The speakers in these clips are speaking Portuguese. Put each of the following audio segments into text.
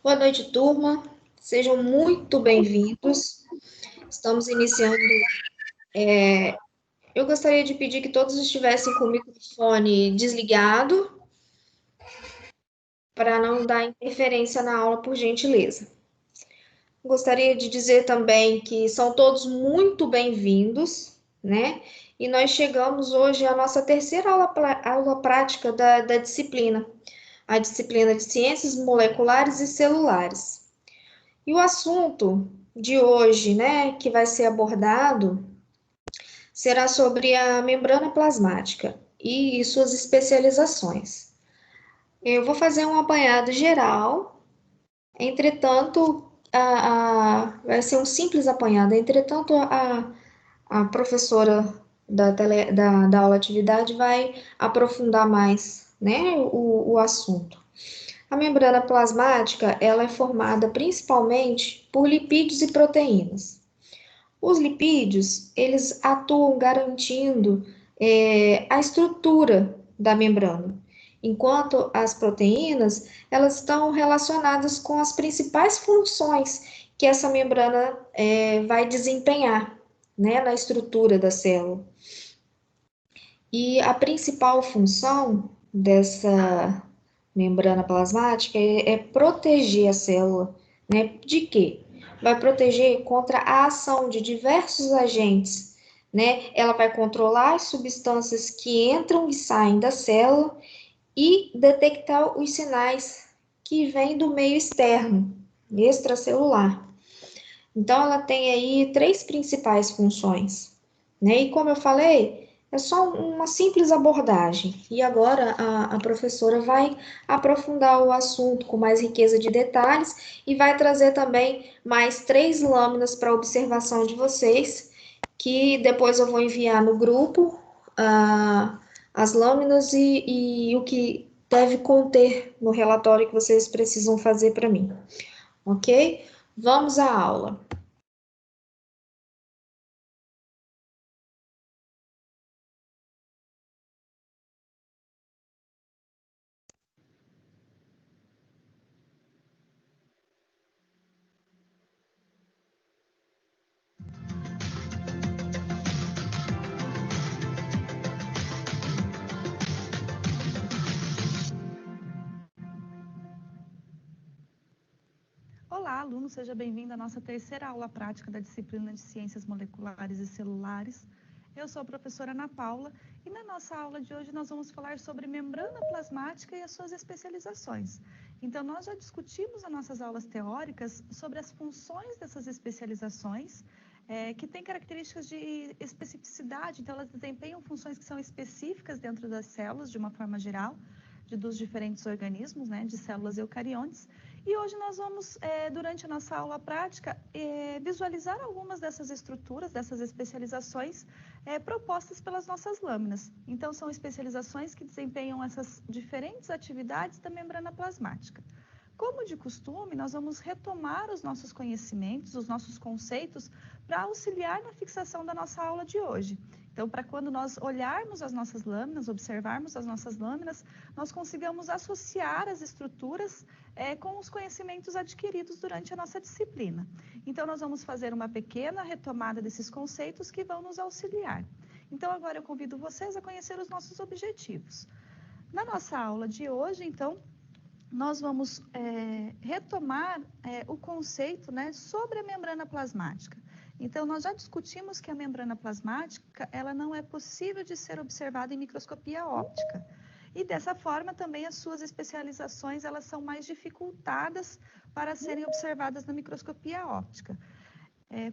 Boa noite, turma. Sejam muito bem-vindos. Estamos iniciando. Eu gostaria de pedir que todos estivessem com o microfone desligado, para não dar interferência na aula, por gentileza. Gostaria de dizer também que são todos muito bem-vindos, né? E nós chegamos hoje à nossa terceira aula prática da disciplina, a disciplina de Ciências Moleculares e Celulares. E o assunto de hoje, né, que vai ser abordado, será sobre a membrana plasmática e suas especializações. Eu vou fazer um apanhado geral, entretanto, vai ser um simples apanhado, entretanto, a professora da aula atividade vai aprofundar mais, né, o assunto. A membrana plasmática, ela é formada principalmente por lipídios e proteínas. Os lipídios, eles atuam garantindo a estrutura da membrana, enquanto as proteínas, elas estão relacionadas com as principais funções que essa membrana vai desempenhar, né, na estrutura da célula. E a principal função dessa membrana plasmática é proteger a célula, né? De quê? Vai proteger contra a ação de diversos agentes, né? Ela vai controlar as substâncias que entram e saem da célula e detectar os sinais que vêm do meio externo, extracelular. Então, ela tem aí três principais funções, né? E como eu falei, é só uma simples abordagem. E agora a professora vai aprofundar o assunto com mais riqueza de detalhes e vai trazer também mais 3 lâminas para observação de vocês, que depois eu vou enviar no grupo as lâminas e o que deve conter no relatório que vocês precisam fazer para mim, ok? Vamos à aula. Olá, aluno, seja bem-vindo à nossa terceira aula prática da disciplina de Ciências Moleculares e Celulares. Eu sou a professora Ana Paula e na nossa aula de hoje nós vamos falar sobre membrana plasmática e as suas especializações. Então, nós já discutimos nas nossas aulas teóricas sobre as funções dessas especializações, que têm características de especificidade, então elas desempenham funções que são específicas dentro das células, de uma forma geral, dos diferentes organismos, né, de células eucariontes. E hoje nós vamos, durante a nossa aula prática, visualizar algumas dessas estruturas, dessas especializações propostas pelas nossas lâminas. Então, são especializações que desempenham essas diferentes atividades da membrana plasmática. Como de costume, nós vamos retomar os nossos conhecimentos, os nossos conceitos, para auxiliar na fixação da nossa aula de hoje. Então, para quando nós olharmos as nossas lâminas, observarmos as nossas lâminas, nós consigamos associar as estruturas com os conhecimentos adquiridos durante a nossa disciplina. Então, nós vamos fazer uma pequena retomada desses conceitos que vão nos auxiliar. Então, agora eu convido vocês a conhecer os nossos objetivos. Na nossa aula de hoje, então, nós vamos retomar o conceito, né, sobre a membrana plasmática. Então, nós já discutimos que a membrana plasmática, ela não é possível de ser observada em microscopia óptica. E dessa forma, também as suas especializações, elas são mais dificultadas para serem observadas na microscopia óptica.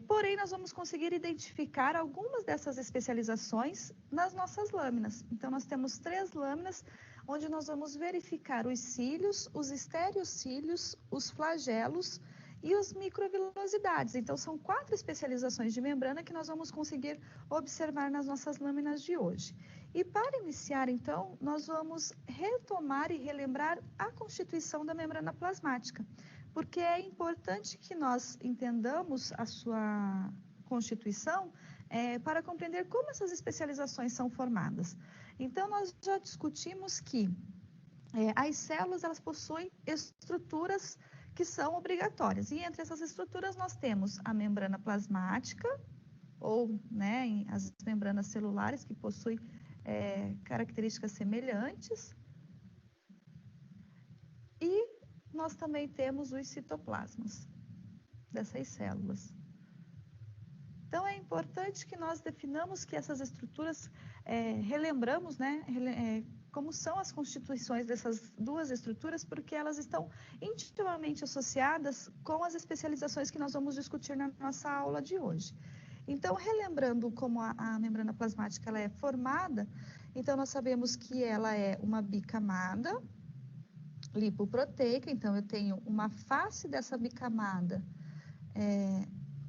Porém, nós vamos conseguir identificar algumas dessas especializações nas nossas lâminas. Então, nós temos 3 lâminas, onde nós vamos verificar os cílios, os estereocílios, os flagelos e as microvilosidades. Então, são 4 especializações de membrana que nós vamos conseguir observar nas nossas lâminas de hoje. E para iniciar, então, nós vamos retomar e relembrar a constituição da membrana plasmática, porque é importante que nós entendamos a sua constituição para compreender como essas especializações são formadas. Então, nós já discutimos que as células, elas possuem estruturas que são obrigatórias. E entre essas estruturas nós temos a membrana plasmática, ou né, as membranas celulares, que possuem características semelhantes. E nós também temos os citoplasmas dessas células. Então, é importante que nós definamos que essas estruturas, relembramos, né, como são as constituições dessas duas estruturas, porque elas estão intimamente associadas com as especializações que nós vamos discutir na nossa aula de hoje. Então, relembrando como a membrana plasmática ela é formada, então nós sabemos que ela é uma bicamada lipoproteica, então eu tenho uma face dessa bicamada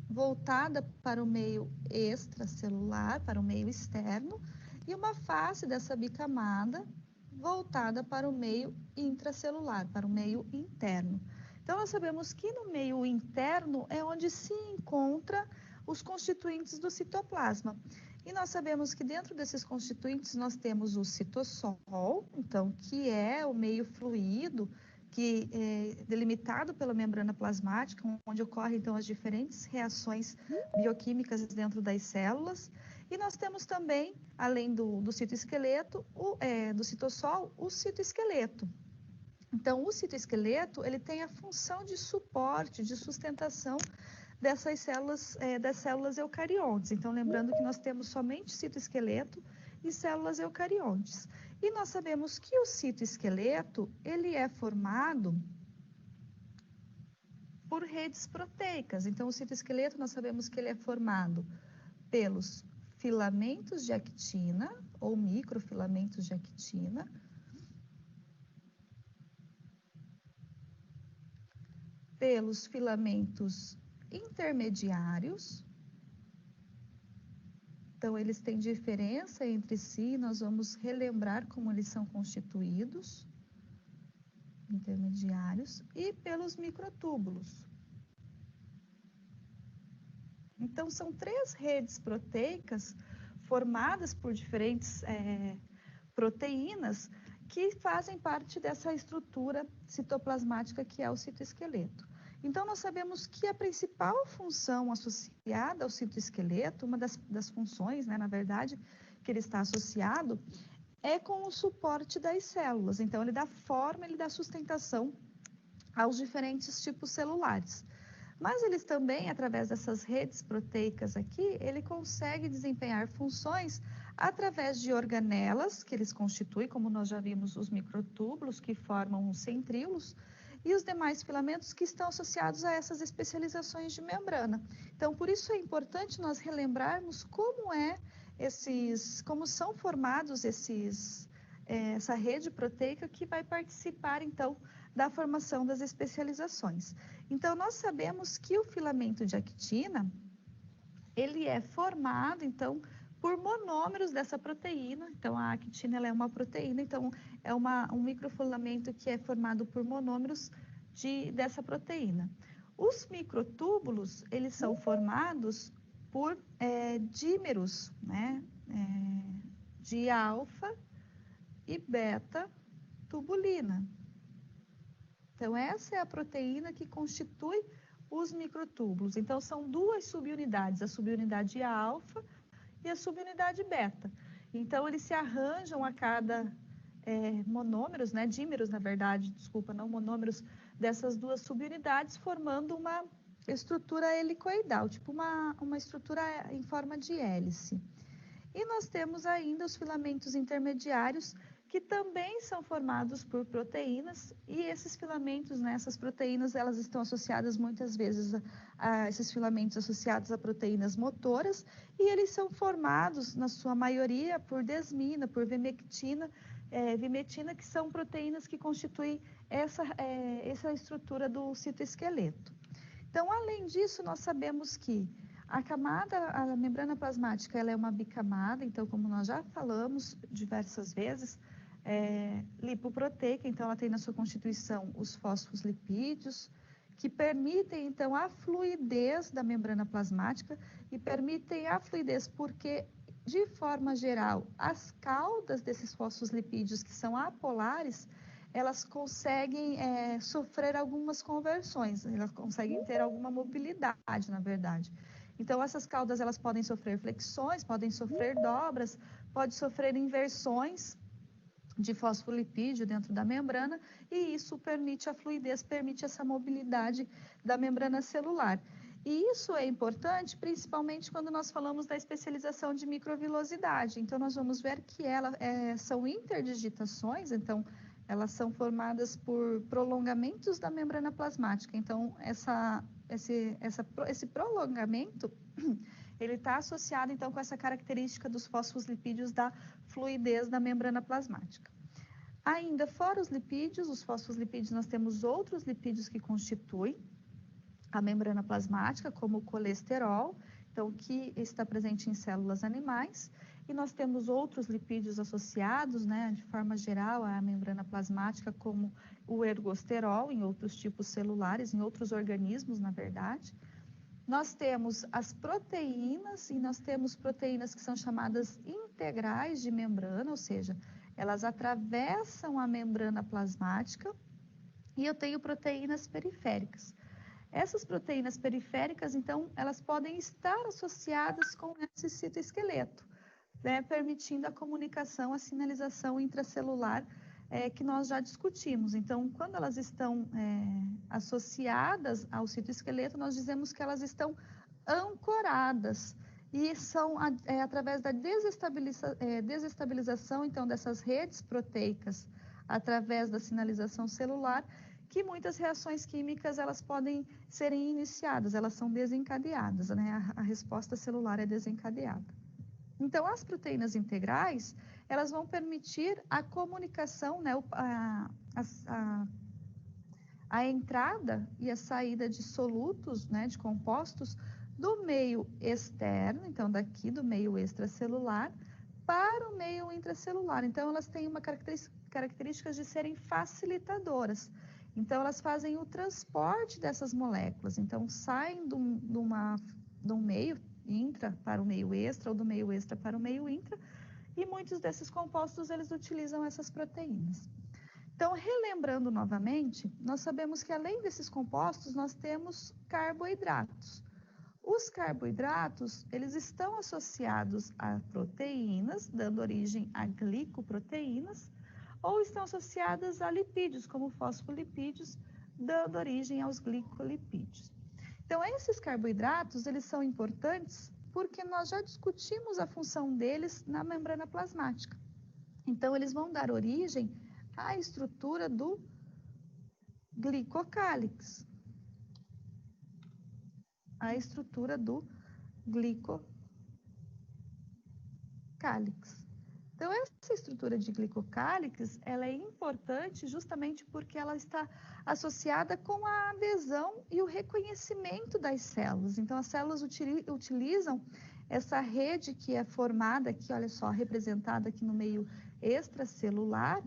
voltada para o meio extracelular, para o meio externo, e uma face dessa bicamada voltada para o meio intracelular, para o meio interno. Então, nós sabemos que no meio interno é onde se encontra os constituintes do citoplasma. E nós sabemos que dentro desses constituintes nós temos o citossol, então, que é o meio fluido, que é delimitado pela membrana plasmática, onde ocorrem então as diferentes reações bioquímicas dentro das células. E nós temos também, além do citoesqueleto, do citossol, o citoesqueleto. Então, o citoesqueleto, ele tem a função de suporte, de sustentação dessas células, das células eucariontes. Então, lembrando que nós temos somente citoesqueleto e células eucariontes. E nós sabemos que o citoesqueleto, ele é formado por redes proteicas. Então, o citoesqueleto, nós sabemos que ele é formado pelos filamentos de actina, ou microfilamentos de actina, pelos filamentos intermediários. Então, eles têm diferença entre si, nós vamos relembrar como eles são constituídos, intermediários, e pelos microtúbulos. Então, são 3 redes proteicas formadas por diferentes proteínas que fazem parte dessa estrutura citoplasmática que é o citoesqueleto. Então, nós sabemos que a principal função associada ao citoesqueleto, uma das funções, né, na verdade, que ele está associado, é com o suporte das células. Então, ele dá forma, ele dá sustentação aos diferentes tipos celulares. Mas eles também, através dessas redes proteicas aqui, ele consegue desempenhar funções através de organelas, que eles constituem, como nós já vimos, os microtúbulos, que formam os centríolos, e os demais filamentos que estão associados a essas especializações de membrana. Então, por isso é importante nós relembrarmos como são formados essa rede proteica que vai participar, então, da formação das especializações. Então, nós sabemos que o filamento de actina, ele é formado, então, por monômeros dessa proteína. Então, a actina ela é uma proteína, então, é um microfilamento que é formado por monômeros dessa proteína. Os microtúbulos, eles são formados por dímeros, né, de alfa e beta tubulina. Então, essa é a proteína que constitui os microtúbulos. Então, são 2 subunidades, a subunidade alfa e a subunidade beta. Então, eles se arranjam a cada monômeros, né, dímeros, na verdade, desculpa, não monômeros, dessas 2 subunidades, formando uma estrutura helicoidal, tipo uma estrutura em forma de hélice. E nós temos ainda os filamentos intermediários, que também são formados por proteínas, e esses filamentos, né, essas proteínas, elas estão associadas muitas vezes a esses filamentos associados a proteínas motoras, e eles são formados, na sua maioria, por desmina, por vimetina, que são proteínas que constituem essa estrutura do citoesqueleto. Então, além disso, nós sabemos que a membrana plasmática, ela é uma bicamada, então, como nós já falamos diversas vezes, lipoproteica, então ela tem na sua constituição os fosfolipídios, que permitem, então, a fluidez da membrana plasmática e permitem a fluidez porque, de forma geral, as caudas desses fosfolipídios, que são apolares, elas conseguem sofrer algumas conversões, elas conseguem ter alguma mobilidade, na verdade. Então, essas caudas, elas podem sofrer flexões, podem sofrer dobras, pode sofrer inversões de fosfolipídio dentro da membrana, e isso permite a fluidez, permite essa mobilidade da membrana celular. E isso é importante, principalmente quando nós falamos da especialização de microvilosidade. Então, nós vamos ver que são interdigitações, então, elas são formadas por prolongamentos da membrana plasmática. Então, esse prolongamento, ele está associado, então, com essa característica dos fosfolipídios da fluidez da membrana plasmática. Ainda fora os lipídios, os fosfolipídios, nós temos outros lipídios que constituem a membrana plasmática, como o colesterol, então, que está presente em células animais, e nós temos outros lipídios associados, né, de forma geral, à membrana plasmática, como o ergosterol, em outros tipos celulares, em outros organismos, na verdade. Nós temos as proteínas, e nós temos proteínas que são chamadas integrais de membrana, ou seja, elas atravessam a membrana plasmática, e eu tenho proteínas periféricas. Essas proteínas periféricas, então, elas podem estar associadas com esse citoesqueleto, né, permitindo a comunicação, a sinalização intracelular que nós já discutimos. Então, quando elas estão associadas ao citoesqueleto, nós dizemos que elas estão ancoradas, e são através da desestabilização, então, dessas redes proteicas, através da sinalização celular, que muitas reações químicas elas podem serem iniciadas, elas são desencadeadas, né? A resposta celular é desencadeada. Então, as proteínas integrais, elas vão permitir a comunicação, né? A entrada e a saída de solutos, né? De compostos do meio externo, então daqui do meio extracelular, para o meio intracelular. Então, elas têm uma características de serem facilitadoras. Então, elas fazem o transporte dessas moléculas. Então, saem de um meio intra para o meio extra, ou do meio extra para o meio intra, e muitos desses compostos, eles utilizam essas proteínas. Então, relembrando novamente, nós sabemos que além desses compostos, nós temos carboidratos. Os carboidratos, eles estão associados a proteínas, dando origem a glicoproteínas, ou estão associadas a lipídios, como fosfolipídios, dando origem aos glicolipídios. Então, esses carboidratos, eles são importantes porque nós já discutimos a função deles na membrana plasmática. Então, eles vão dar origem à estrutura do glicocálix. A estrutura do glicocálix. Então, essa estrutura de glicocálix, ela é importante justamente porque ela está associada com a adesão e o reconhecimento das células. Então, as células utilizam essa rede que é formada aqui, olha só, representada aqui no meio extracelular,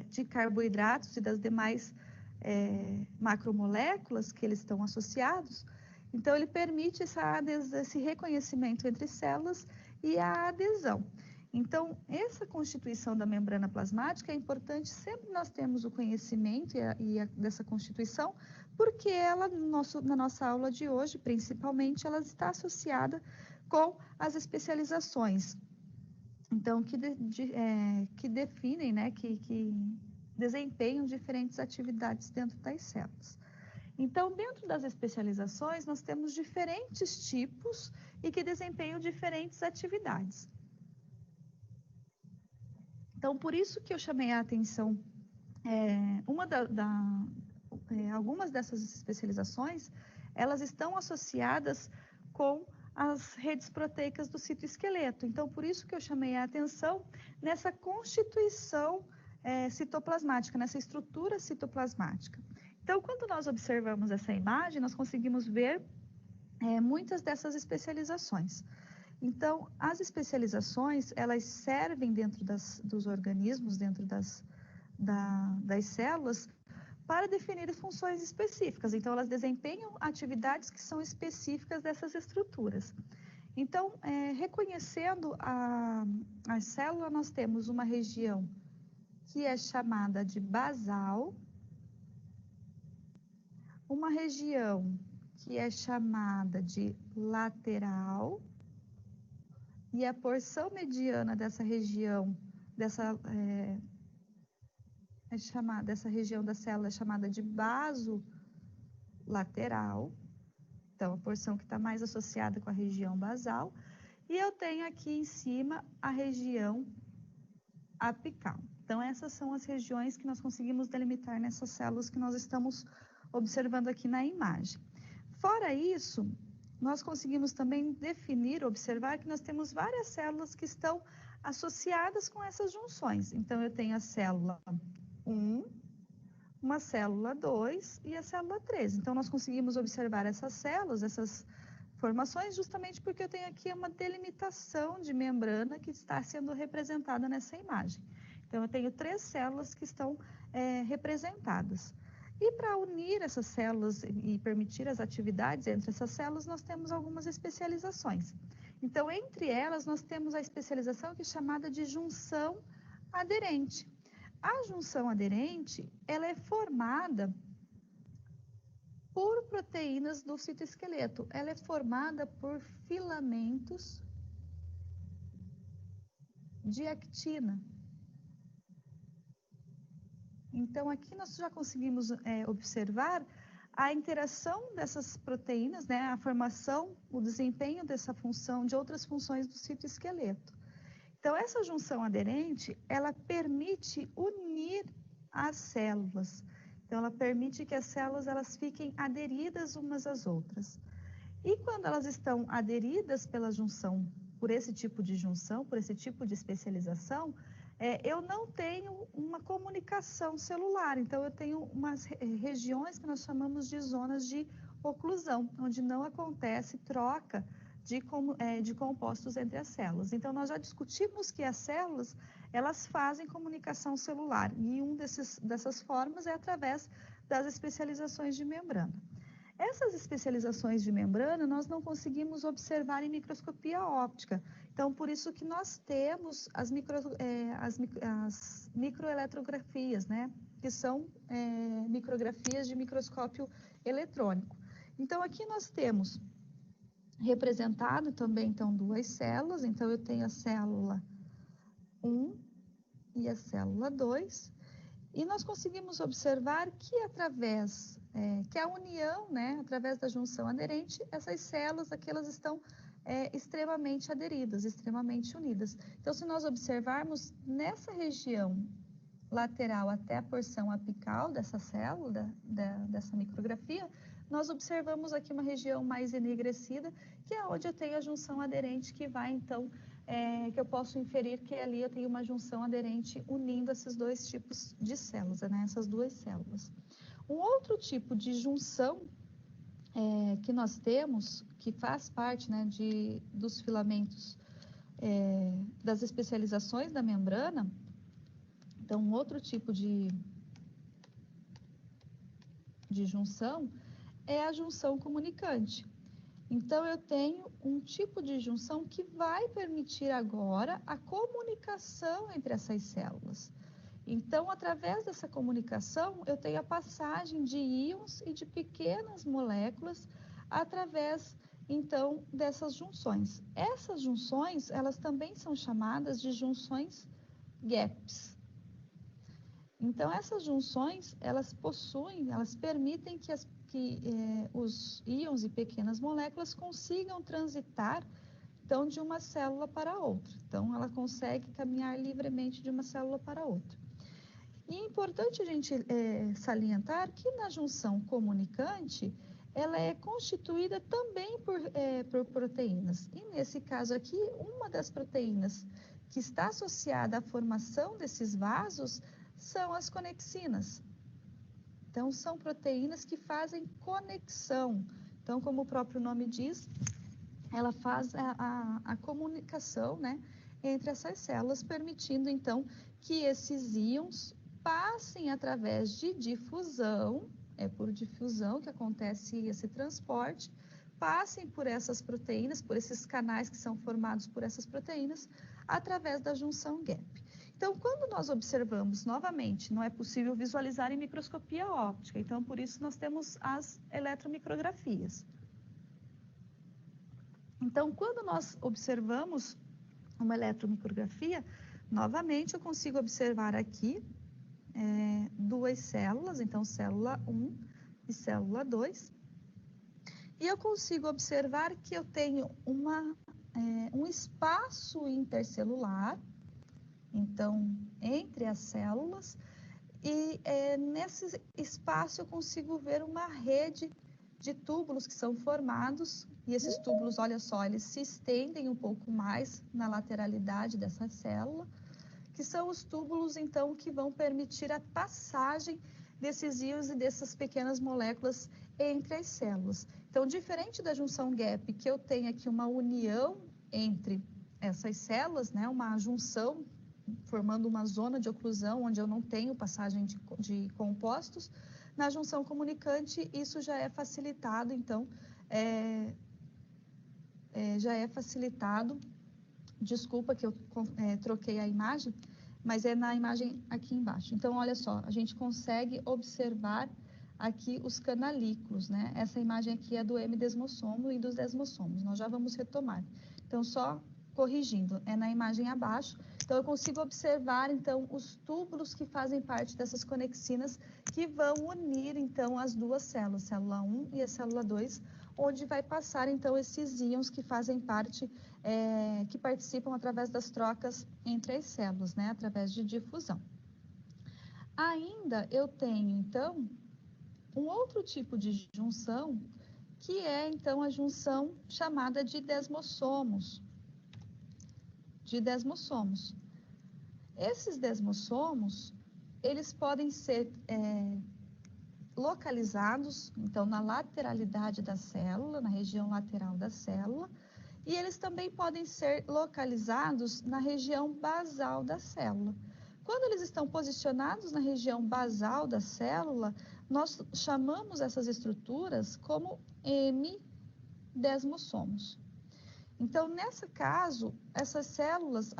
de carboidratos e das demais macromoléculas que eles estão associados. Então, ele permite esse reconhecimento entre células e a adesão. Então, essa constituição da membrana plasmática é importante, sempre nós temos o conhecimento dessa constituição, porque ela, na nossa aula de hoje, principalmente, ela está associada com as especializações. Então, que definem, né, que desempenham diferentes atividades dentro das células. Então, dentro das especializações, nós temos diferentes tipos e que desempenham diferentes atividades. Então, por isso que eu chamei a atenção, algumas dessas especializações, elas estão associadas com as redes proteicas do citoesqueleto. Então, por isso que eu chamei a atenção nessa constituição citoplasmática, nessa estrutura citoplasmática. Então, quando nós observamos essa imagem, nós conseguimos ver muitas dessas especializações. Então, as especializações, elas servem dentro dos organismos, dentro das células, para definir funções específicas. Então, elas desempenham atividades que são específicas dessas estruturas. Então, reconhecendo a célula, nós temos uma região que é chamada de basal, uma região que é chamada de lateral, e a porção mediana dessa região, dessa região da célula é chamada de basolateral, então a porção que está mais associada com a região basal, e eu tenho aqui em cima a região apical. Então essas são as regiões que nós conseguimos delimitar nessas células que nós estamos observando aqui na imagem. Fora isso, nós conseguimos também definir, observar que nós temos várias células que estão associadas com essas junções. Então eu tenho a célula 1, uma célula 2 e a célula 3. Então, nós conseguimos observar essas células, essas formações, justamente porque eu tenho aqui uma delimitação de membrana que está sendo representada nessa imagem. Então, eu tenho 3 células que estão representadas. E para unir essas células e permitir as atividades entre essas células, nós temos algumas especializações. Então, entre elas, nós temos a especialização que é chamada de junção aderente. A junção aderente, ela é formada por proteínas do citoesqueleto. Ela é formada por filamentos de actina. Então, aqui nós já conseguimos observar a interação dessas proteínas, né, a formação, o desempenho dessa função, de outras funções do citoesqueleto. Então, essa junção aderente, ela permite unir as células. Então, ela permite que as células elas fiquem aderidas umas às outras. E quando elas estão aderidas pela junção, por esse tipo de junção, por esse tipo de especialização, eu não tenho uma comunicação celular. Então, eu tenho umas regiões que nós chamamos de zonas de oclusão, onde não acontece troca de compostos entre as células. Então, nós já discutimos que as células, elas fazem comunicação celular, e dessas formas é através das especializações de membrana. Essas especializações de membrana, nós não conseguimos observar em microscopia óptica. Então, por isso que nós temos as microeletrografias, né? Que são micrografias de microscópio eletrônico. Então, aqui nós temos representado também, então, 2 células. Então, eu tenho a célula 1 e a célula 2. E nós conseguimos observar que que a união, né, através da junção aderente, essas células aqui, elas estão extremamente aderidas, extremamente unidas. Então, se nós observarmos nessa região lateral até a porção apical dessa célula, dessa micrografia, nós observamos aqui uma região mais enegrecida, que é onde eu tenho a junção aderente, que vai, então, que eu posso inferir que ali eu tenho uma junção aderente unindo esses 2 tipos de células, né, essas 2 células. Um outro tipo de junção que nós temos, que faz parte, né, dos filamentos das especializações da membrana. Então, um outro tipo de junção é a junção comunicante. Então, eu tenho um tipo de junção que vai permitir agora a comunicação entre essas células. Então, através dessa comunicação, eu tenho a passagem de íons e de pequenas moléculas através, então, dessas junções. Essas junções, elas também são chamadas de junções gaps. Então, essas junções, elas permitem que os íons e pequenas moléculas consigam transitar, então, de uma célula para outra. Então, ela consegue caminhar livremente de uma célula para outra. E é importante a gente salientar que na junção comunicante, ela é constituída também por proteínas. E nesse caso aqui, uma das proteínas que está associada à formação desses vasos são as conexinas. Então, são proteínas que fazem conexão. Então, como o próprio nome diz, ela faz a comunicação, né, entre essas células, permitindo, então, que esses íons passem através de difusão, é por difusão que acontece esse transporte, passem por essas proteínas, por esses canais que são formados por essas proteínas, através da junção gap. Então, quando nós observamos, novamente, não é possível visualizar em microscopia óptica, então, por isso, nós temos as eletromicrografias. Então, quando nós observamos uma eletromicrografia, novamente, eu consigo observar aqui duas células, então, célula 1 e célula 2, e eu consigo observar que eu tenho um espaço intercelular, então, entre as células, e nesse espaço eu consigo ver uma rede de túbulos que são formados, e esses túbulos, olha só, eles se estendem um pouco mais na lateralidade dessa célula, que são os túbulos, então, que vão permitir a passagem desses íons e dessas pequenas moléculas entre as células. Então, diferente da junção gap, que eu tenho aqui uma união entre essas células, né, uma junção formando uma zona de oclusão onde eu não tenho passagem de compostos, na junção comunicante isso já é facilitado, então, já é facilitado. Desculpa que eu troquei a imagem, mas é na imagem aqui embaixo. Então, olha só, a gente consegue observar aqui os canalículos, né? Essa imagem aqui é do M-desmossomo e dos desmossomos. Nós já vamos retomar. Então, só corrigindo, é na imagem abaixo. Então, eu consigo observar, então, os túbulos que fazem parte dessas conexinas que vão unir, então, as duas células, célula 1 e a célula 2, onde vai passar, então, esses íons que fazem parte, que participam através das trocas entre as células, né? Através de difusão. Ainda eu tenho, então, um outro tipo de junção, que é, então, a junção chamada de desmossomos. Esses desmossomos, eles podem ser localizados, então, na lateralidade da célula, na região lateral da célula, e eles também podem ser localizados na região basal da célula. Quando eles estão posicionados na região basal da célula, nós chamamos essas estruturas como M-desmossomos. Então, nesse caso, essas células,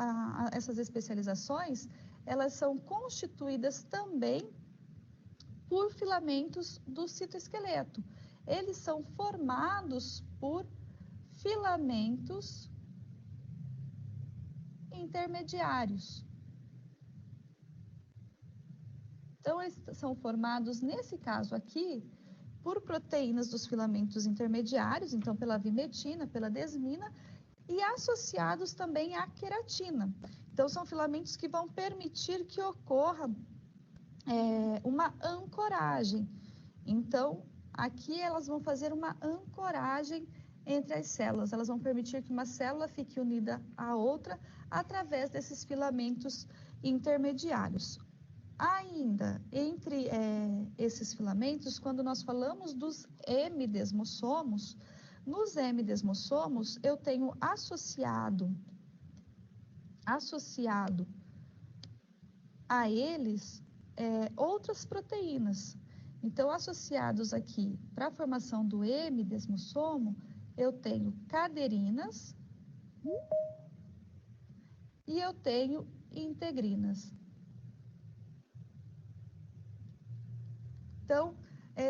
essas especializações, elas são constituídas também por filamentos do citoesqueleto. Eles são formados por filamentos intermediários. Então, eles são formados, nesse caso aqui, por proteínas dos filamentos intermediários, então pela vimetina, pela desmina, e associados também à queratina. Então, são filamentos que vão permitir que ocorra uma ancoragem. Então, aqui elas vão fazer uma ancoragem entre as células. Elas vão permitir que uma célula fique unida à outra através desses filamentos intermediários. Ainda, entre esses filamentos, quando nós falamos dos M-desmossomos, nos M-desmossomos eu tenho associado a eles outras proteínas. Então, associados aqui para a formação do M-desmossomo, eu tenho caderinas e eu tenho integrinas. Então,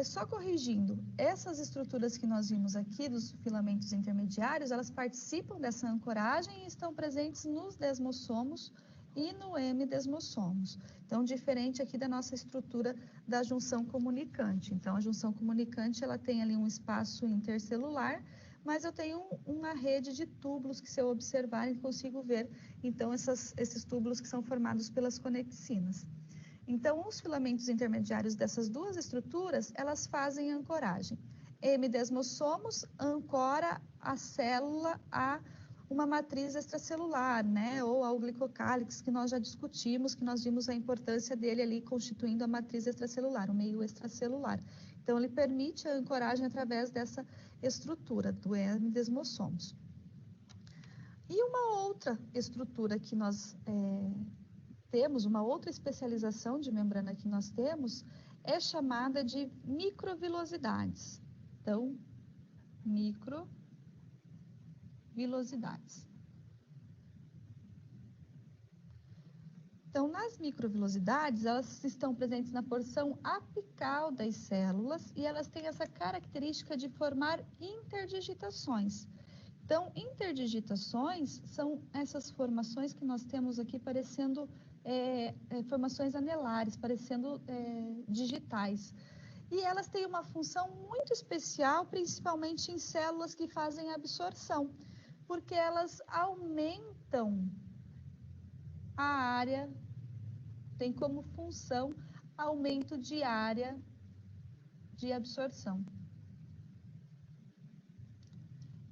só corrigindo, essas estruturas que nós vimos aqui dos filamentos intermediários, elas participam dessa ancoragem e estão presentes nos desmossomos e no M-desmossomos. Então, diferente aqui da nossa estrutura da junção comunicante. Então, a junção comunicante, ela tem ali um espaço intercelular, mas eu tenho uma rede de túbulos que, se eu observar, eu consigo ver, então, esses túbulos que são formados pelas conexinas. Então, os filamentos intermediários dessas duas estruturas, elas fazem ancoragem. M-desmossomos ancora a célula a uma matriz extracelular, né? Ou ao glicocálix, que nós já discutimos, que nós vimos a importância dele ali constituindo a matriz extracelular, o meio extracelular. Então, ele permite a ancoragem através dessa estrutura do M-desmossomos. E uma outra estrutura que nós temos, uma outra especialização de membrana que nós temos, é chamada de microvilosidades. Então, microvilosidades. Então, nas microvilosidades, elas estão presentes na porção apical das células e elas têm essa característica de formar interdigitações. Então, interdigitações são essas formações que nós temos aqui parecendo formações anelares, parecendo digitais. E elas têm uma função muito especial, principalmente em células que fazem absorção, porque elas aumentam a área, tem como função aumento de área de absorção.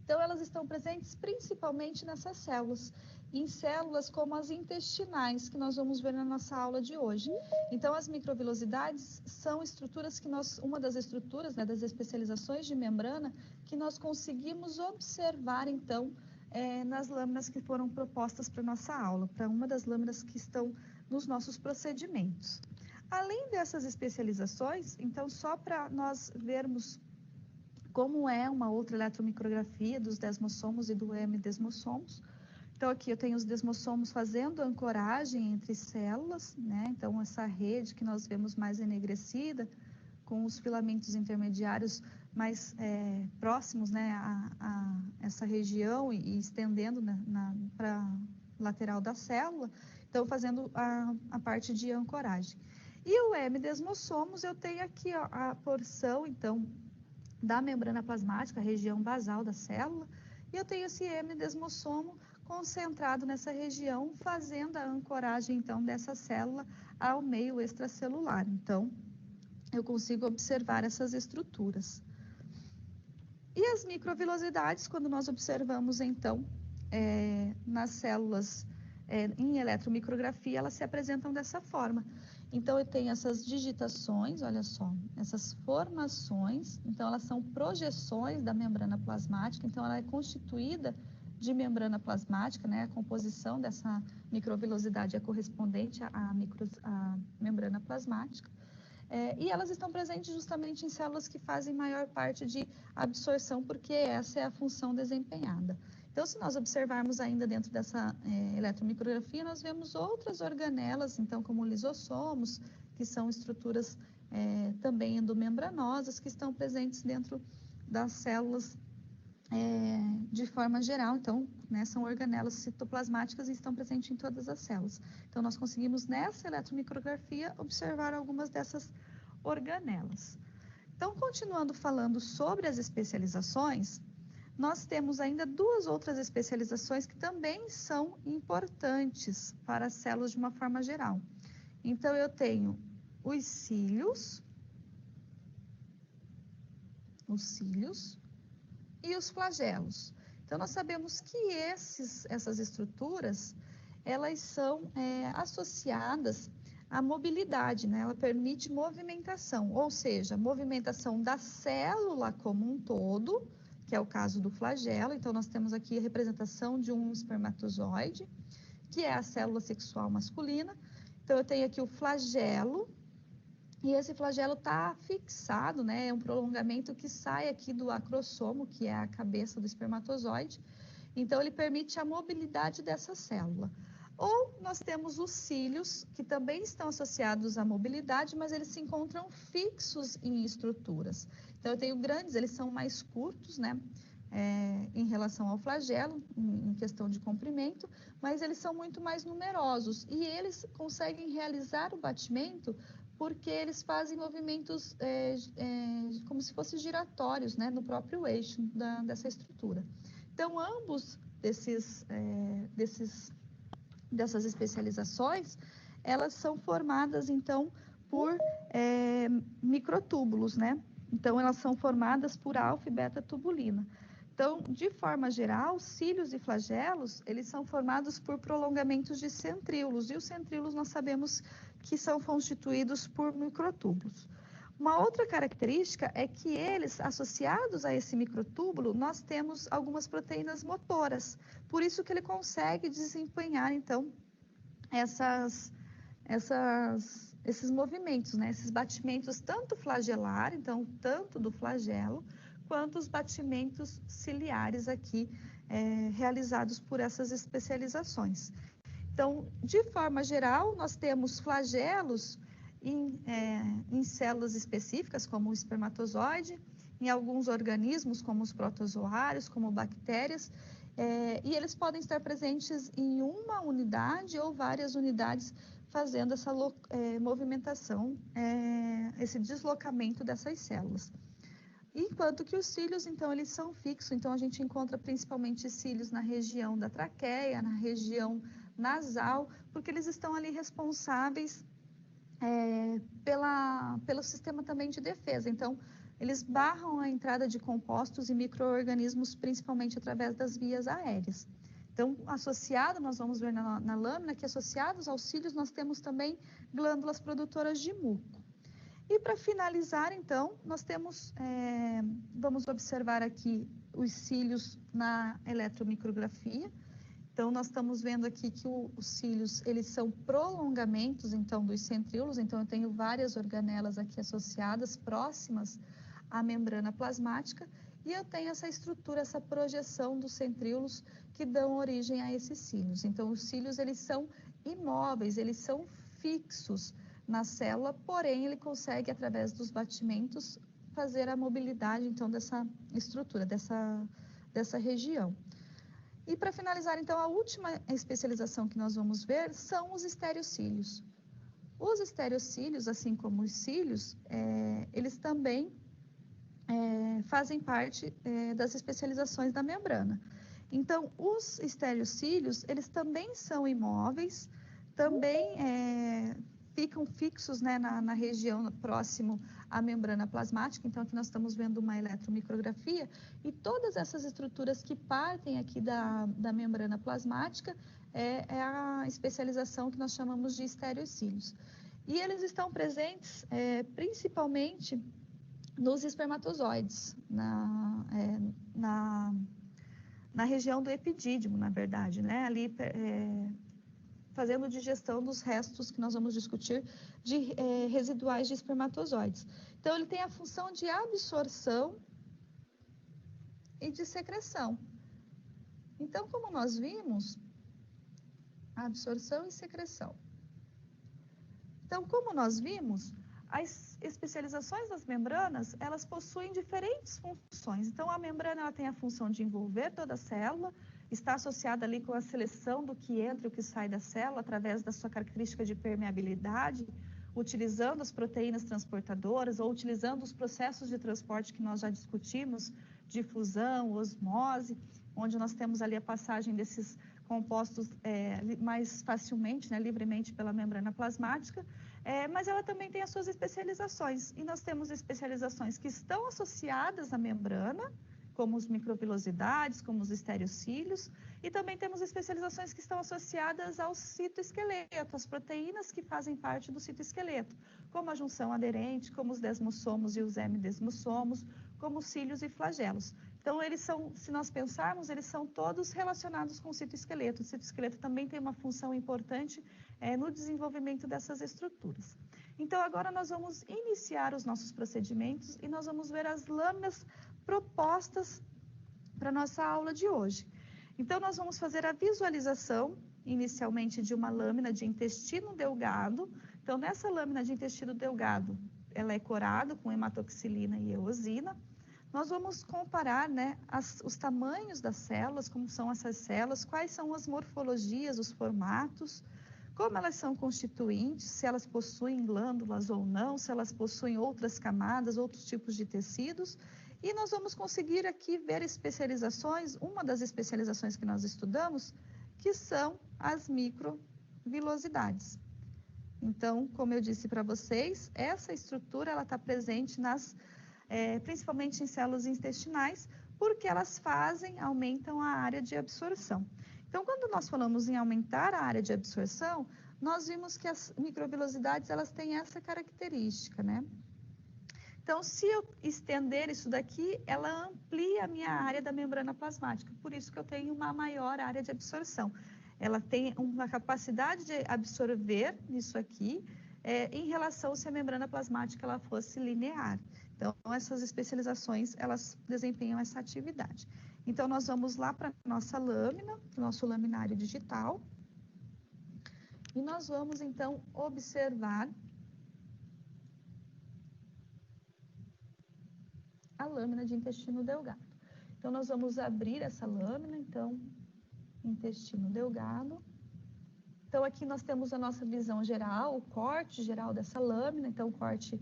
Então, elas estão presentes principalmente nessas células, em células como as intestinais, que nós vamos ver na nossa aula de hoje. Então, as microvilosidades são estruturas que uma das estruturas, né, das especializações de membrana, que nós conseguimos observar, então, nas lâminas que foram propostas para nossa aula, para uma das lâminas que estão nos nossos procedimentos. Além dessas especializações, então, só para nós vermos como é uma outra eletromicrografia dos desmossomos e do hemidesmossomos. Então, aqui eu tenho os desmossomos fazendo ancoragem entre células, né? Então, essa rede que nós vemos mais enegrecida, com os filamentos intermediários mais próximos, né, a essa região e estendendo para a lateral da célula, então fazendo a parte de ancoragem. E o hemidesmossomos, eu tenho aqui ó, a porção, então, da membrana plasmática, a região basal da célula, e eu tenho esse hemidesmossomo concentrado nessa região, fazendo a ancoragem, então, dessa célula ao meio extracelular. Então, eu consigo observar essas estruturas. E as microvilosidades, quando nós observamos, então, nas células em eletromicrografia, elas se apresentam dessa forma. Então, eu tenho essas digitações, olha só, essas formações, então elas são projeções da membrana plasmática, então ela é constituída de membrana plasmática, né? A composição dessa microvilosidade é correspondente à membrana plasmática. E elas estão presentes justamente em células que fazem maior parte de absorção, porque essa é a função desempenhada. Então, se nós observarmos ainda dentro dessa eletromicrografia, nós vemos outras organelas, então, como lisossomos, que são estruturas também endomembranosas, que estão presentes dentro das células de forma geral. Então, né, são organelas citoplasmáticas e estão presentes em todas as células. Então, nós conseguimos, nessa eletromicrografia, observar algumas dessas organelas. Então, continuando falando sobre as especializações, nós temos ainda duas outras especializações que também são importantes para as células de uma forma geral. Então, eu tenho os cílios e os flagelos. Então, nós sabemos que essas estruturas, elas são associadas à mobilidade, né? Ela permite movimentação, ou seja, movimentação da célula como um todo, que é o caso do flagelo. Então, nós temos aqui a representação de um espermatozoide, que é a célula sexual masculina. Então, eu tenho aqui o flagelo, e esse flagelo está fixado, né? É um prolongamento que sai aqui do acrossomo, que é a cabeça do espermatozoide. Então, ele permite a mobilidade dessa célula. Ou nós temos os cílios, que também estão associados à mobilidade, mas eles se encontram fixos em estruturas. Então, eu tenho grandes, eles são mais curtos, né? Em relação ao flagelo, em questão de comprimento, mas eles são muito mais numerosos e eles conseguem realizar o batimento porque eles fazem movimentos como se fossem giratórios, né, no próprio eixo dessa estrutura. Então, ambos dessas especializações, elas são formadas, então, por microtúbulos, né? Então, elas são formadas por alfa e beta tubulina. Então, de forma geral, cílios e flagelos, eles são formados por prolongamentos de centríolos, e os centríolos nós sabemos que são constituídos por microtúbulos. Uma outra característica é que eles, associados a esse microtúbulo, nós temos algumas proteínas motoras, por isso que ele consegue desempenhar, então, esses movimentos, né? Esses batimentos tanto flagelar, então, tanto do flagelo, quanto os batimentos ciliares aqui, realizados por essas especializações. Então, de forma geral, nós temos flagelos em células específicas, como o espermatozoide, em alguns organismos, como os protozoários, como bactérias, e eles podem estar presentes em uma unidade ou várias unidades, fazendo essa movimentação, esse deslocamento dessas células. Enquanto que os cílios, então, eles são fixos, então a gente encontra principalmente cílios na região da traqueia, na região nasal, porque eles estão ali responsáveis pelo sistema também de defesa. Então, eles barram a entrada de compostos e micro-organismos, principalmente através das vias aéreas. Então, associado, nós vamos ver na lâmina que associados aos cílios nós temos também glândulas produtoras de muco. E para finalizar, então, nós temos, vamos observar aqui os cílios na eletromicrografia. Então, nós estamos vendo aqui que os cílios, eles são prolongamentos, então, dos centríolos. Então, eu tenho várias organelas aqui associadas, próximas à membrana plasmática, e eu tenho essa estrutura, essa projeção dos centríolos que dão origem a esses cílios. Então, os cílios, eles são imóveis, eles são fixos na célula, porém, ele consegue, através dos batimentos, fazer a mobilidade, então, dessa estrutura, dessa região. E para finalizar, então, a última especialização que nós vamos ver são os estereocílios. Os estereocílios, assim como os cílios, eles também fazem parte das especializações da membrana. Então, os estereocílios, eles também são imóveis, também ficam fixos, né, na região próximo à membrana plasmática. Então, aqui nós estamos vendo uma eletromicrografia e todas essas estruturas que partem aqui da membrana plasmática é a especialização que nós chamamos de estereocílios. E eles estão presentes principalmente nos espermatozoides, na região do epidídimo, na verdade, né? Ali fazendo digestão dos restos que nós vamos discutir de residuais de espermatozoides. Então, ele tem a função de absorção e de secreção. Então, como nós vimos, absorção e secreção. Então, como nós vimos, as especializações das membranas, elas possuem diferentes funções. Então, a membrana ela tem a função de envolver toda a célula, está associada ali com a seleção do que entra e o que sai da célula, através da sua característica de permeabilidade, utilizando as proteínas transportadoras ou utilizando os processos de transporte que nós já discutimos, difusão, osmose, onde nós temos ali a passagem desses compostos mais facilmente, né, livremente pela membrana plasmática, mas ela também tem as suas especializações. E nós temos especializações que estão associadas à membrana, como os microvilosidades, como os estereocílios, e também temos especializações que estão associadas ao citoesqueleto, as proteínas que fazem parte do citoesqueleto, como a junção aderente, como os desmossomos e os hemidesmossomos, como os cílios e flagelos. Então, eles são, se nós pensarmos, eles são todos relacionados com o citoesqueleto. O citoesqueleto também tem uma função importante no desenvolvimento dessas estruturas. Então, agora nós vamos iniciar os nossos procedimentos e nós vamos ver as lâminas propostas para a nossa aula de hoje. Então, nós vamos fazer a visualização, inicialmente, de uma lâmina de intestino delgado. Então, nessa lâmina de intestino delgado, ela é corada com hematoxilina e eosina. Nós vamos comparar, né, os tamanhos das células, como são essas células, quais são as morfologias, os formatos, como elas são constituintes, se elas possuem glândulas ou não, se elas possuem outras camadas, outros tipos de tecidos. E nós vamos conseguir aqui ver especializações, uma das especializações que nós estudamos, que são as microvilosidades. Então, como eu disse para vocês, essa estrutura ela está presente principalmente em células intestinais, porque elas aumentam a área de absorção. Então, quando nós falamos em aumentar a área de absorção, nós vimos que as microvilosidades elas têm essa característica, né? Então, se eu estender isso daqui, ela amplia a minha área da membrana plasmática, por isso que eu tenho uma maior área de absorção. Ela tem uma capacidade de absorver isso aqui, em relação se a membrana plasmática ela fosse linear. Então, essas especializações, elas desempenham essa atividade. Então, nós vamos lá para a nossa lâmina, nosso laminário digital. E nós vamos, então, observar a lâmina de intestino delgado. Então, nós vamos abrir essa lâmina, então, intestino delgado. Então, aqui nós temos a nossa visão geral, o corte geral dessa lâmina. Então, o corte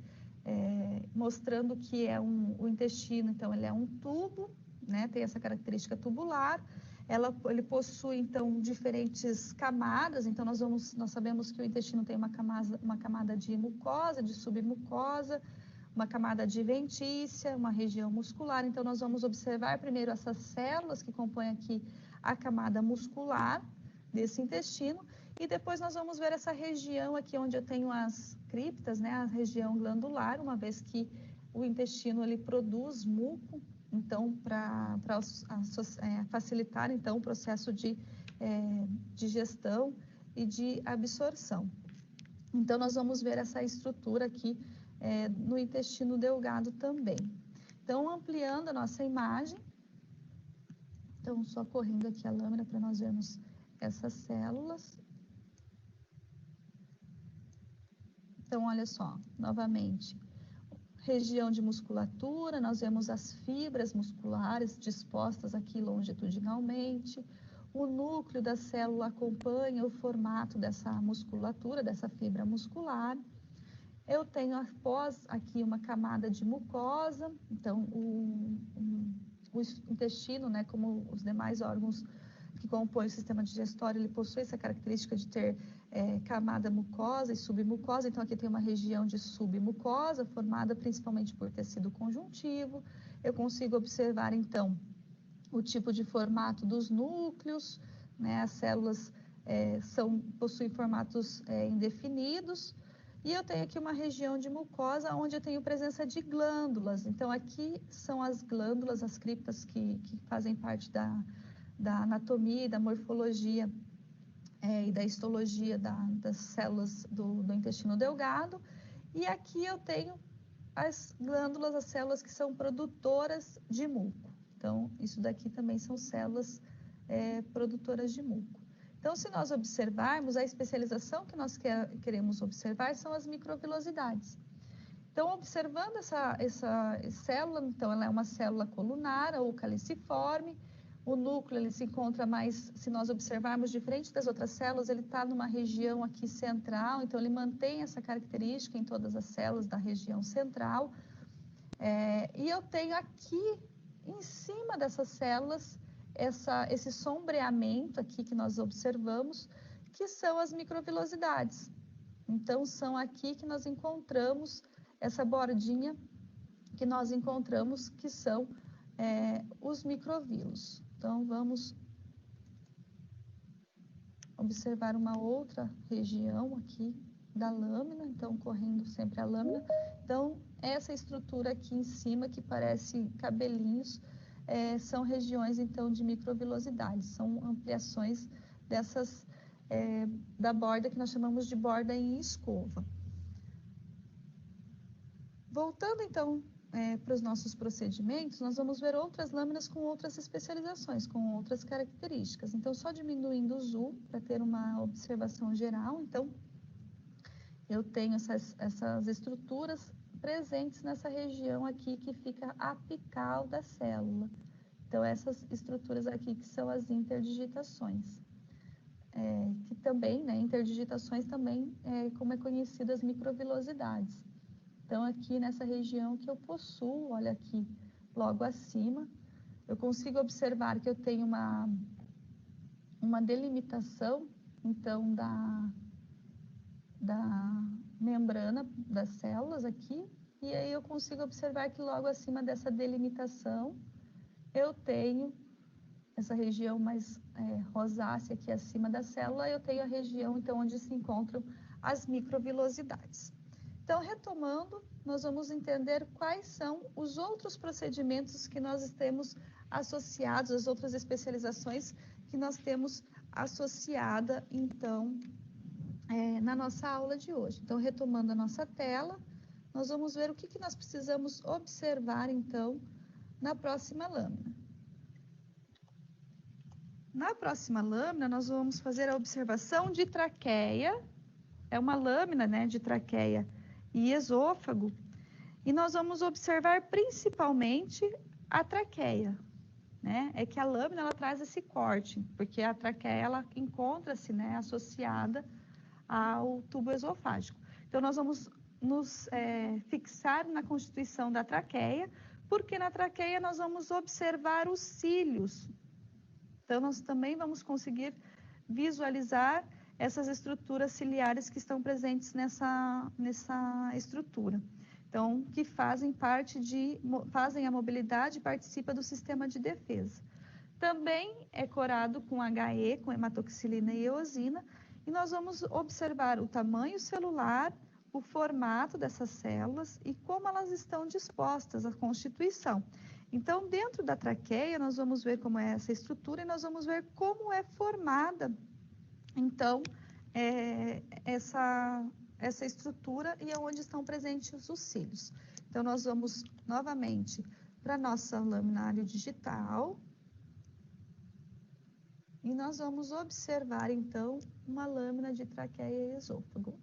mostrando que o intestino, então, ele é um tubo, né? Tem essa característica tubular. Ele possui, então, diferentes camadas. Então, nós sabemos que o intestino tem uma camada de mucosa, de submucosa, uma camada adventícia, uma região muscular. Então, nós vamos observar primeiro essas células que compõem aqui a camada muscular desse intestino, e depois nós vamos ver essa região aqui onde eu tenho as criptas, né, a região glandular, uma vez que o intestino ele produz muco, então para facilitar então o processo de digestão e de absorção. Então nós vamos ver essa estrutura aqui no intestino delgado também. Então, ampliando a nossa imagem, então só correndo aqui a lâmina para nós vermos essas células. Então, olha só, novamente, região de musculatura, nós vemos as fibras musculares dispostas aqui longitudinalmente. O núcleo da célula acompanha o formato dessa musculatura, dessa fibra muscular. Eu tenho após aqui uma camada de mucosa, então o intestino, né, como os demais órgãos que compõem o sistema digestório, ele possui essa característica de ter camada mucosa e submucosa. Então, aqui tem uma região de submucosa, formada principalmente por tecido conjuntivo. Eu consigo observar, então, o tipo de formato dos núcleos, né? As células possuem formatos indefinidos. E eu tenho aqui uma região de mucosa, onde eu tenho presença de glândulas. Então, aqui são as glândulas, as criptas que fazem parte da anatomia e da morfologia e da histologia das células do intestino delgado. E aqui eu tenho as glândulas, as células que são produtoras de muco. Então, isso daqui também são células produtoras de muco. Então, se nós observarmos, a especialização que nós queremos observar são as microvilosidades. Então, observando essa célula, então, ela é uma célula colunar ou caliciforme. O núcleo, ele se encontra mais, se nós observarmos, diferente das outras células, ele está numa região aqui central, então ele mantém essa característica em todas as células da região central. E eu tenho aqui, em cima dessas células, esse sombreamento aqui que nós observamos, que são as microvilosidades. Então, são aqui que nós encontramos essa bordinha que nós encontramos, que são os microvilos. Então, vamos observar uma outra região aqui da lâmina, então, correndo sempre a lâmina. Então, essa estrutura aqui em cima, que parece cabelinhos, são regiões, então, de microvilosidades, são ampliações dessas, da borda que nós chamamos de borda em escova. Voltando, então, para os nossos procedimentos, nós vamos ver outras lâminas com outras especializações, com outras características. Então, só diminuindo o zoom para ter uma observação geral. Então, eu tenho essas estruturas presentes nessa região aqui que fica apical da célula. Então, essas estruturas aqui que são as interdigitações. Que também, né, interdigitações também, como é conhecido, as microvilosidades. Então, aqui nessa região que eu possuo, olha aqui, logo acima, eu consigo observar que eu tenho uma delimitação, então, da membrana das células aqui, e aí eu consigo observar que logo acima dessa delimitação, eu tenho essa região mais rosácea aqui acima da célula, eu tenho a região, então, onde se encontram as microvilosidades. Então, retomando, nós vamos entender quais são os outros procedimentos que nós temos associados, as outras especializações que nós temos associada, então, na nossa aula de hoje. Então, retomando a nossa tela, nós vamos ver o que nós precisamos observar, então, na próxima lâmina. na próxima lâmina, nós vamos fazer a observação de traqueia. É uma lâmina, né, de traqueia e esôfago. E nós vamos observar principalmente a traqueia, né? É que a lâmina, ela traz esse corte, porque a traqueia, ela encontra-se, né, associada ao tubo esofágico. Então, nós vamos nos fixar na constituição da traqueia, porque na traqueia nós vamos observar os cílios. Então, nós também vamos conseguir visualizar essas estruturas ciliares que estão presentes nessa estrutura. Então, que fazem a mobilidade e participa do sistema de defesa. Também é corado com HE, com hematoxilina e eosina, e nós vamos observar o tamanho celular, o formato dessas células e como elas estão dispostas, a constituição. Então, dentro da traqueia, nós vamos ver como é essa estrutura e nós vamos ver como é formada, então, essa estrutura e onde estão presentes os cílios. Então, nós vamos novamente para a nossa laminário digital e nós vamos observar, então, uma lâmina de traqueia e esôfago.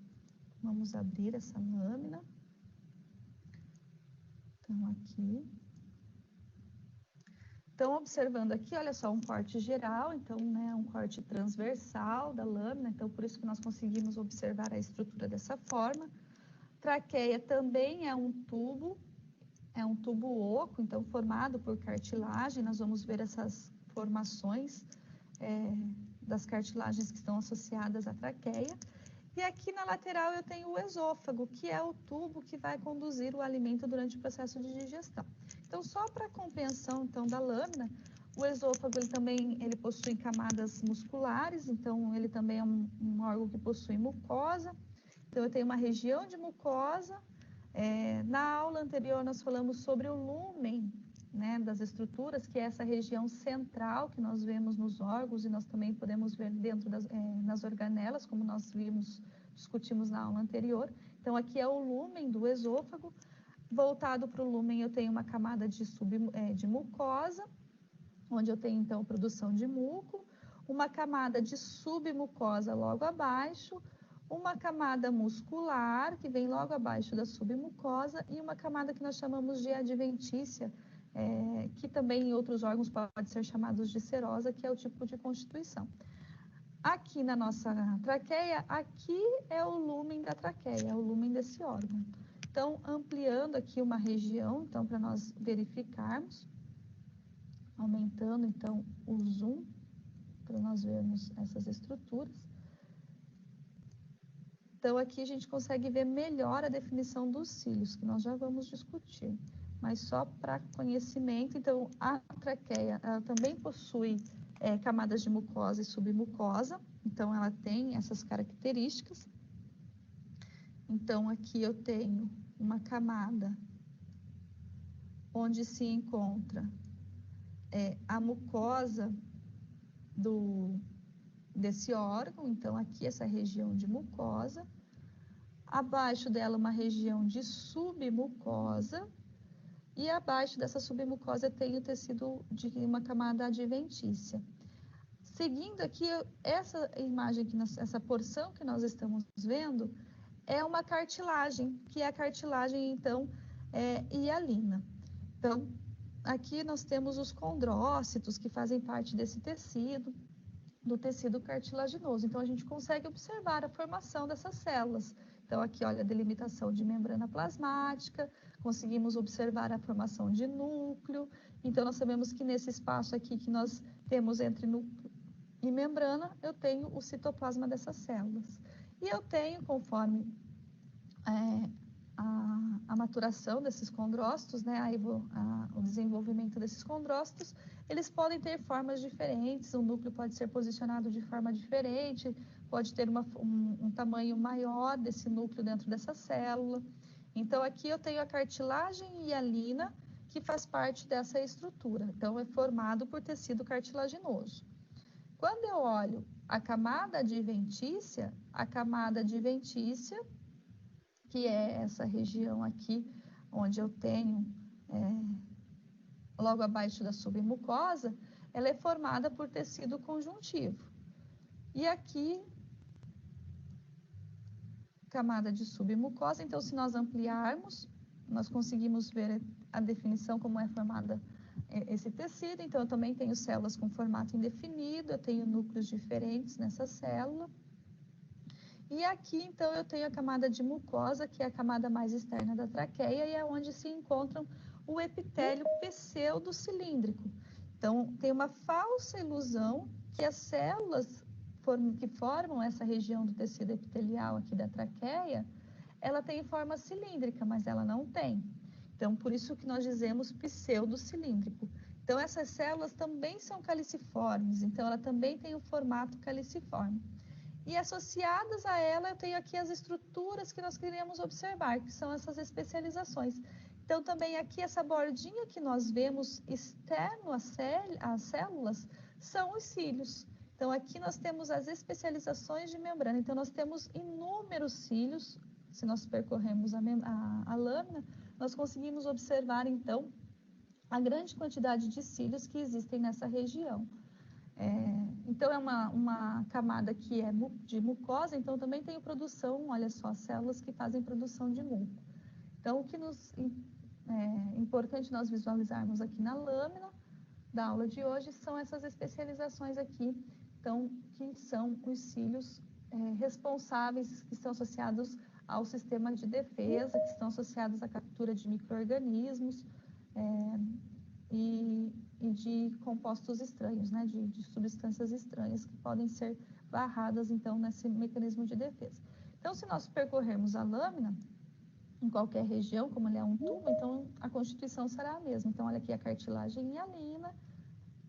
Vamos abrir essa lâmina. Então, aqui. Então, observando aqui, olha só, um corte geral, então, né, um corte transversal da lâmina, então, por isso que nós conseguimos observar a estrutura dessa forma. Traqueia também é um tubo oco, então, formado por cartilagem, nós vamos ver essas formações das cartilagens que estão associadas à traqueia. E aqui na lateral eu tenho o esôfago, que é o tubo que vai conduzir o alimento durante o processo de digestão. Então, só para compreensão então da lâmina, o esôfago ele possui camadas musculares, então ele também é um órgão que possui mucosa. Então, eu tenho uma região de mucosa. Na aula anterior nós falamos sobre o lúmen, né, das estruturas, que é essa região central que nós vemos nos órgãos e nós também podemos ver dentro nas organelas, como nós discutimos na aula anterior. Então, aqui é o lúmen do esôfago. Voltado para o lúmen, eu tenho uma camada de mucosa, onde eu tenho, então, produção de muco, uma camada de submucosa logo abaixo, uma camada muscular, que vem logo abaixo da submucosa, e uma camada que nós chamamos de adventícia, que também em outros órgãos pode ser chamado de serosa, que é o tipo de constituição. Aqui na nossa traqueia, aqui é o lúmen da traqueia, é o lúmen desse órgão. Então, ampliando aqui uma região, então, para nós verificarmos, aumentando, então, o zoom, para nós vermos essas estruturas. Então, aqui a gente consegue ver melhor a definição dos cílios, que nós já vamos discutir. Mas só para conhecimento, então, a traqueia, ela também possui camadas de mucosa e submucosa, então, ela tem essas características. Então, aqui eu tenho uma camada onde se encontra a mucosa desse órgão, então aqui essa região de mucosa, abaixo dela uma região de submucosa, e abaixo dessa submucosa tem o tecido de uma camada adventícia. Seguindo aqui, essa imagem, essa porção que nós estamos vendo, é uma cartilagem, que é a cartilagem, então, hialina. Então, aqui nós temos os condrócitos, que fazem parte desse tecido, do tecido cartilaginoso. Então, a gente consegue observar a formação dessas células. Então, aqui, olha, a delimitação de membrana plasmática, conseguimos observar a formação de núcleo. Então, nós sabemos que nesse espaço aqui que nós temos entre núcleo e membrana, eu tenho o citoplasma dessas células. E eu tenho, conforme a maturação desses condrócitos, né, o desenvolvimento desses condrócitos, eles podem ter formas diferentes, o núcleo pode ser posicionado de forma diferente, pode ter um tamanho maior desse núcleo dentro dessa célula. Então, aqui eu tenho a cartilagem hialina, que faz parte dessa estrutura. Então, é formado por tecido cartilaginoso. Quando eu olho a camada adventícia, que é essa região aqui, onde eu tenho, logo abaixo da submucosa, ela é formada por tecido conjuntivo. E aqui, camada de submucosa, então se nós ampliarmos, nós conseguimos ver a definição como é formada esse tecido. Então eu também tenho células com formato indefinido, eu tenho núcleos diferentes nessa célula. E aqui, então, eu tenho a camada de mucosa, que é a camada mais externa da traqueia, e é onde se encontram o epitélio pseudocilíndrico. Então, tem uma falsa ilusão que as células que formam essa região do tecido epitelial aqui da traqueia, ela tem forma cilíndrica, mas ela não tem. Então, por isso que nós dizemos pseudocilíndrico. Então, essas células também são caliciformes, então ela também tem o formato caliciforme. E associadas a ela, eu tenho aqui as estruturas que nós queremos observar, que são essas especializações. Então, também aqui, essa bordinha que nós vemos externo às células, são os cílios. Então, aqui nós temos as especializações de membrana. Então, nós temos inúmeros cílios. Se nós percorremos a lâmina, nós conseguimos observar, então, a grande quantidade de cílios que existem nessa região. Então, é uma camada que é de mucosa, então também tem produção, olha só, células que fazem produção de muco. Então, o que é importante nós visualizarmos aqui na lâmina da aula de hoje são essas especializações aqui, então, que são os cílios responsáveis, que estão associados ao sistema de defesa, que estão associados à captura de micro-organismos, e de compostos estranhos, né, de substâncias estranhas que podem ser barradas, então, nesse mecanismo de defesa. Então, se nós percorrermos a lâmina, em qualquer região, como ele é um tubo, então a constituição será a mesma. Então, olha aqui a cartilagem hialina,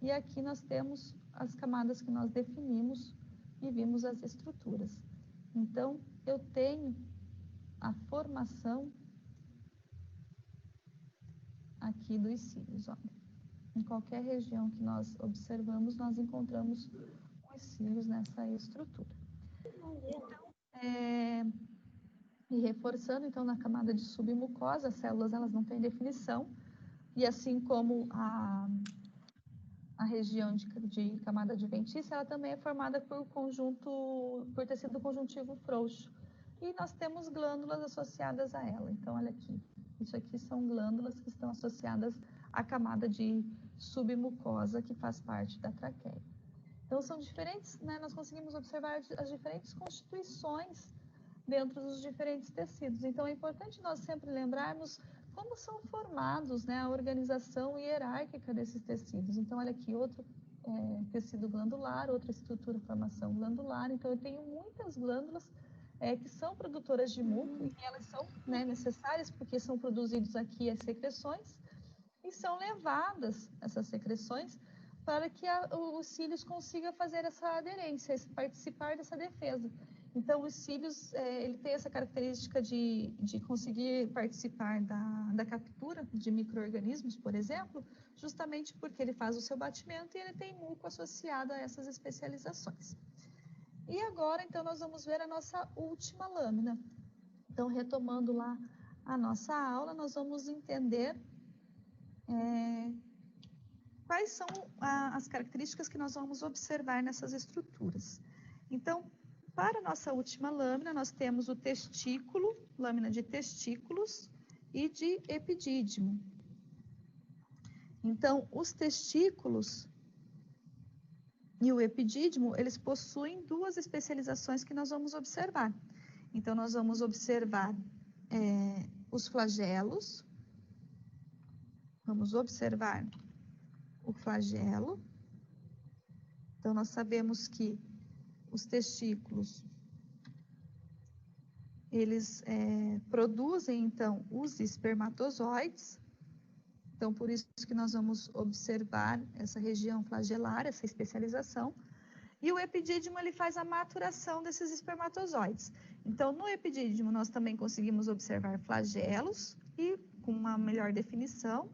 e aqui nós temos as camadas que nós definimos e vimos as estruturas. Então, eu tenho a formação aqui dos cílios, olha. Em qualquer região que nós observamos, nós encontramos os cílios nessa estrutura. Então, e reforçando, então, na camada de submucosa, as células elas não têm definição, e assim como a região de camada adventícia, ela também é formada por tecido conjuntivo frouxo. E nós temos glândulas associadas a ela. Então, olha aqui, isso aqui são glândulas que estão associadas à camada de submucosa que faz parte da traqueia. Então, são diferentes, né? Nós conseguimos observar as diferentes constituições dentro dos diferentes tecidos. Então, é importante nós sempre lembrarmos como são formados, né, a organização hierárquica desses tecidos. Então, olha aqui, outro tecido glandular, outra estrutura, formação glandular. Então, eu tenho muitas glândulas que são produtoras de muco, e elas são, né, necessárias porque são produzidos aqui as secreções, e são levadas essas secreções para que os cílios consigam fazer essa aderência, participar dessa defesa. Então, os cílios, ele tem essa característica de conseguir participar da captura de micro-organismos, por exemplo, justamente porque ele faz o seu batimento e ele tem muco associado a essas especializações. E agora, então, nós vamos ver a nossa última lâmina. Então, retomando lá a nossa aula, nós vamos entender quais são as características que nós vamos observar nessas estruturas. Então, para a nossa última lâmina, nós temos o testículo, lâmina de testículos e de epidídimo. Então, os testículos e o epidídimo, eles possuem duas especializações que nós vamos observar. Então, nós vamos observar os flagelos. Vamos observar o flagelo. Então, nós sabemos que os testículos, eles produzem, então, os espermatozoides. Então, por isso que nós vamos observar essa região flagelar, essa especialização. E o epidídimo, ele faz a maturação desses espermatozoides. Então, no epidídimo, nós também conseguimos observar flagelos, e com uma melhor definição.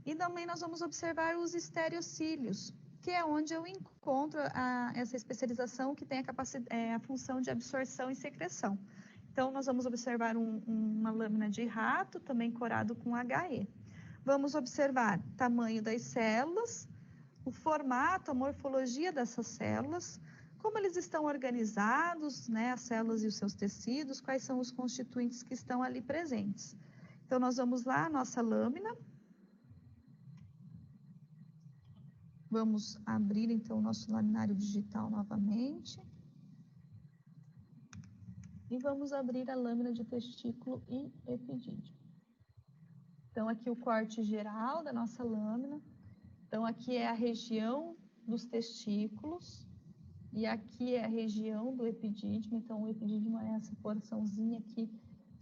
E também nós vamos observar os estereocílios, que é onde eu encontro essa especialização que tem a função de absorção e secreção. Então, nós vamos observar uma lâmina de rato, também corado com HE. Vamos observar tamanho das células, o formato, a morfologia dessas células, como eles estão organizados, né, as células e os seus tecidos, quais são os constituintes que estão ali presentes. Então, nós vamos lá, a nossa lâmina. Vamos abrir, então, o nosso laminário digital novamente. E vamos abrir a lâmina de testículo e epidídimo. Então, aqui o corte geral da nossa lâmina. Então, aqui é a região dos testículos e aqui é a região do epidídimo. Então, o epidídimo é essa porçãozinha aqui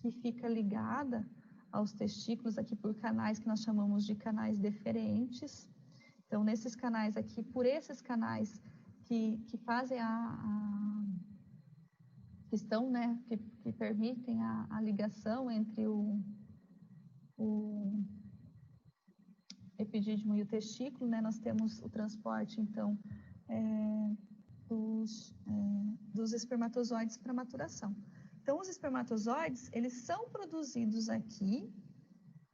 que fica ligada aos testículos, aqui por canais que nós chamamos de canais deferentes. Então, nesses canais aqui, por esses canais que fazem que estão, né, que permitem a ligação entre o epidídimo e o testículo, né, nós temos o transporte, então, dos espermatozoides para maturação. Então, os espermatozoides, eles são produzidos aqui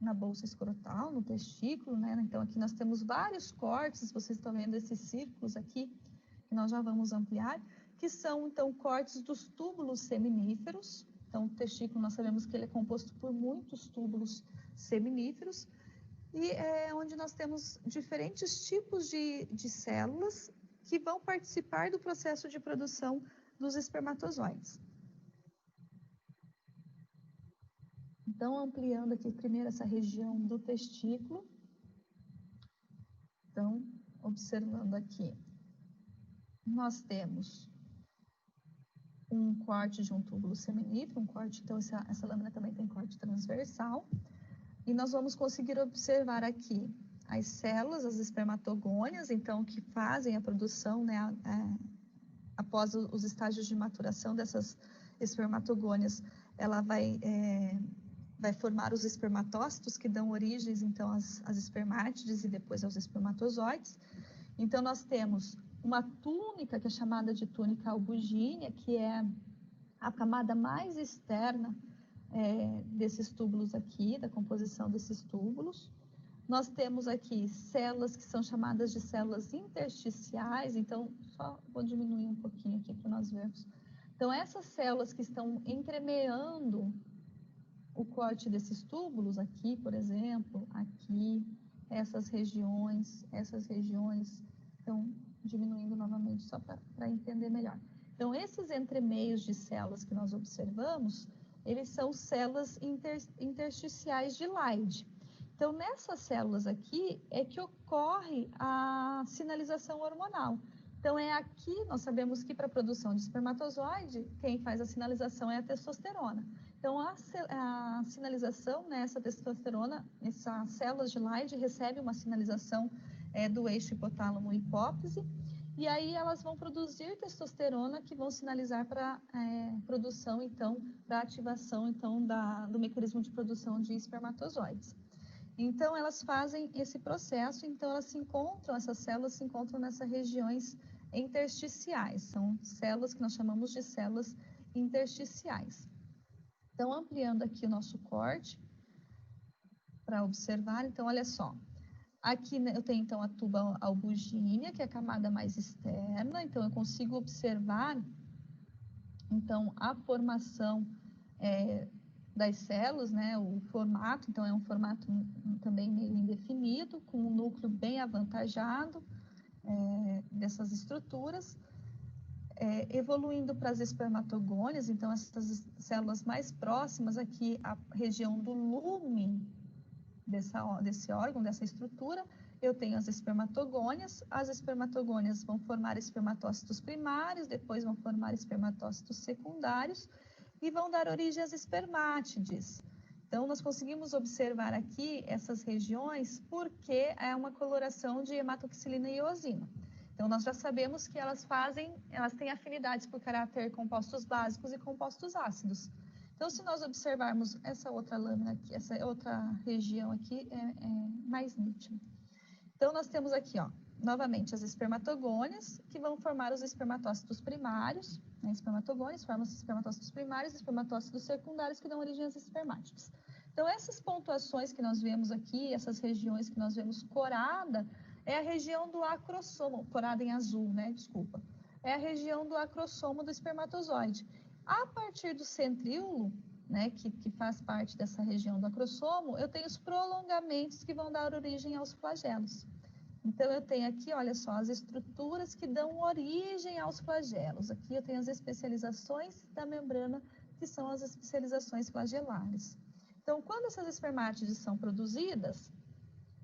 na bolsa escrotal, no testículo, né? Então, aqui nós temos vários cortes, vocês estão vendo esses círculos aqui, que nós já vamos ampliar, que são, então, cortes dos túbulos seminíferos. Então, o testículo, nós sabemos que ele é composto por muitos túbulos seminíferos, e é onde nós temos diferentes tipos de células que vão participar do processo de produção dos espermatozoides. Então, ampliando aqui primeiro essa região do testículo. Então, observando aqui, nós temos um corte de um túbulo seminífero, um corte, então essa lâmina também tem corte transversal. E nós vamos conseguir observar aqui as células, as espermatogônias, então, que fazem a produção, né, após os estágios de maturação dessas espermatogônias, ela vai formar os espermatócitos, que dão origens, então, às espermátides e depois aos espermatozoides. Então, nós temos uma túnica, que é chamada de túnica albugínea, que é a camada mais externa desses túbulos aqui, da composição desses túbulos. Nós temos aqui células que são chamadas de células intersticiais, então, só vou diminuir um pouquinho aqui para nós vermos. Então, essas células que estão entremeando o corte desses túbulos, aqui, por exemplo, aqui, essas regiões, então, diminuindo novamente só para entender melhor. Então, esses entremeios de células que nós observamos, eles são células intersticiais de Leydig. Então, nessas células aqui é que ocorre a sinalização hormonal. Então, é aqui, nós sabemos que para a produção de espermatozoide, quem faz a sinalização é a testosterona. Então, a sinalização, né, essa testosterona, essas células de Leydig recebem uma sinalização do eixo hipotálamo-hipófise, e aí elas vão produzir testosterona, que vão sinalizar para produção, então, para ativação, então, do mecanismo de produção de espermatozoides. Então, elas fazem esse processo, então essas células se encontram nessas regiões intersticiais, são células que nós chamamos de células intersticiais. Então, ampliando aqui o nosso corte, para observar, então, olha só. Aqui eu tenho, então, a tuba albugínea, que é a camada mais externa, então eu consigo observar, então, a formação das células, né, o formato, então é um formato também meio indefinido, com um núcleo bem avantajado dessas estruturas, evoluindo para as espermatogônias, então essas células mais próximas aqui, a região do lumen desse órgão, dessa estrutura, eu tenho as espermatogônias vão formar espermatócitos primários, depois vão formar espermatócitos secundários e vão dar origem às espermátides. Então, nós conseguimos observar aqui essas regiões porque é uma coloração de hematoxilina e eosina. Então, nós já sabemos que elas têm afinidades por caráter compostos básicos e compostos ácidos. Então, se nós observarmos essa outra lâmina aqui, essa outra região aqui, é mais nítida. Então, nós temos aqui, ó, novamente, as espermatogônias, que vão formar os espermatócitos primários, né, espermatogônias formam os espermatócitos primários, espermatócitos secundários, que dão origem às espermátides. Então, essas pontuações que nós vemos aqui, essas regiões que nós vemos corada, é a região do acrossomo, corada em azul, né? Desculpa. É a região do acrossomo do espermatozoide. A partir do centríolo, né, que faz parte dessa região do acrossomo, eu tenho os prolongamentos que vão dar origem aos flagelos. Então, eu tenho aqui, olha só, as estruturas que dão origem aos flagelos. Aqui eu tenho as especializações da membrana, que são as especializações flagelares. Então, quando essas espermátides são produzidas,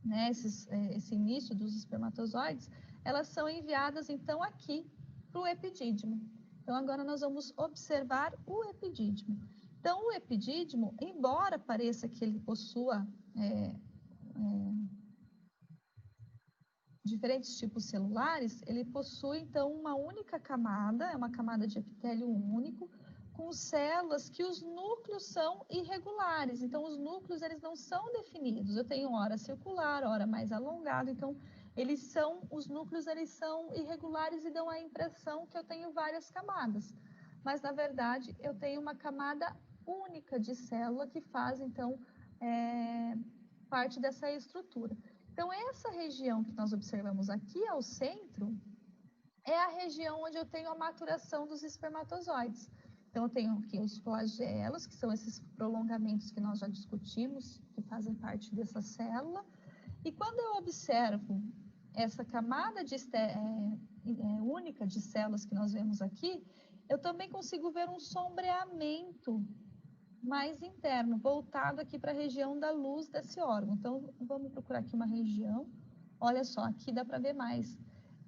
né, esse início dos espermatozoides, elas são enviadas, então, aqui para o epidídimo. Então, agora nós vamos observar o epidídimo. Então, o epidídimo, embora pareça que ele possua diferentes tipos celulares, ele possui, então, uma única camada, é uma camada de epitélio único, com células que os núcleos são irregulares. Então, os núcleos, eles não são definidos. Eu tenho hora circular, hora mais alongado. Então, os núcleos, eles são irregulares e dão a impressão que eu tenho várias camadas. Mas, na verdade, eu tenho uma camada única de célula que faz, então, parte dessa estrutura. Então, essa região que nós observamos aqui ao centro é a região onde eu tenho a maturação dos espermatozoides. Então, eu tenho aqui os flagelos, que são esses prolongamentos que nós já discutimos, que fazem parte dessa célula. E quando eu observo essa camada única de células que nós vemos aqui, eu também consigo ver um sombreamento mais interno, voltado aqui para a região da luz desse órgão. Então, vamos procurar aqui uma região. Olha só, aqui dá para ver mais.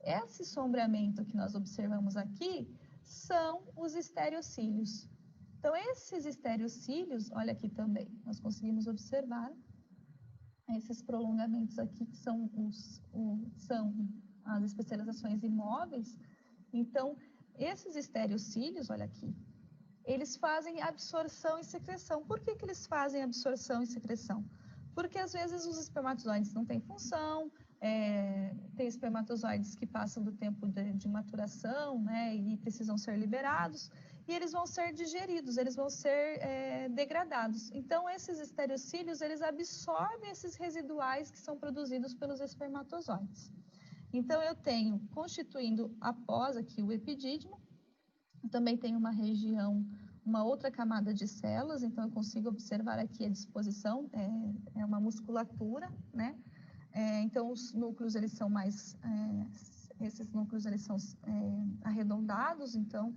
Esse sombreamento que nós observamos aqui são os estereocílios. Então, esses estereocílios, olha aqui também, nós conseguimos observar esses prolongamentos aqui, que são as especializações imóveis. Então, esses estereocílios, olha aqui, eles fazem absorção e secreção. Por que eles fazem absorção e secreção? Porque às vezes os espermatozoides não têm função, tem espermatozoides que passam do tempo de maturação, né, e precisam ser liberados, e eles vão ser digeridos, eles vão ser degradados. Então, esses estereocílios, eles absorvem esses residuais que são produzidos pelos espermatozoides. Então, eu tenho, constituindo após aqui o epidídimo, também tem uma região, uma outra camada de células, então eu consigo observar aqui a disposição, é uma musculatura, né? Então os núcleos, eles são mais, esses núcleos, eles são arredondados, então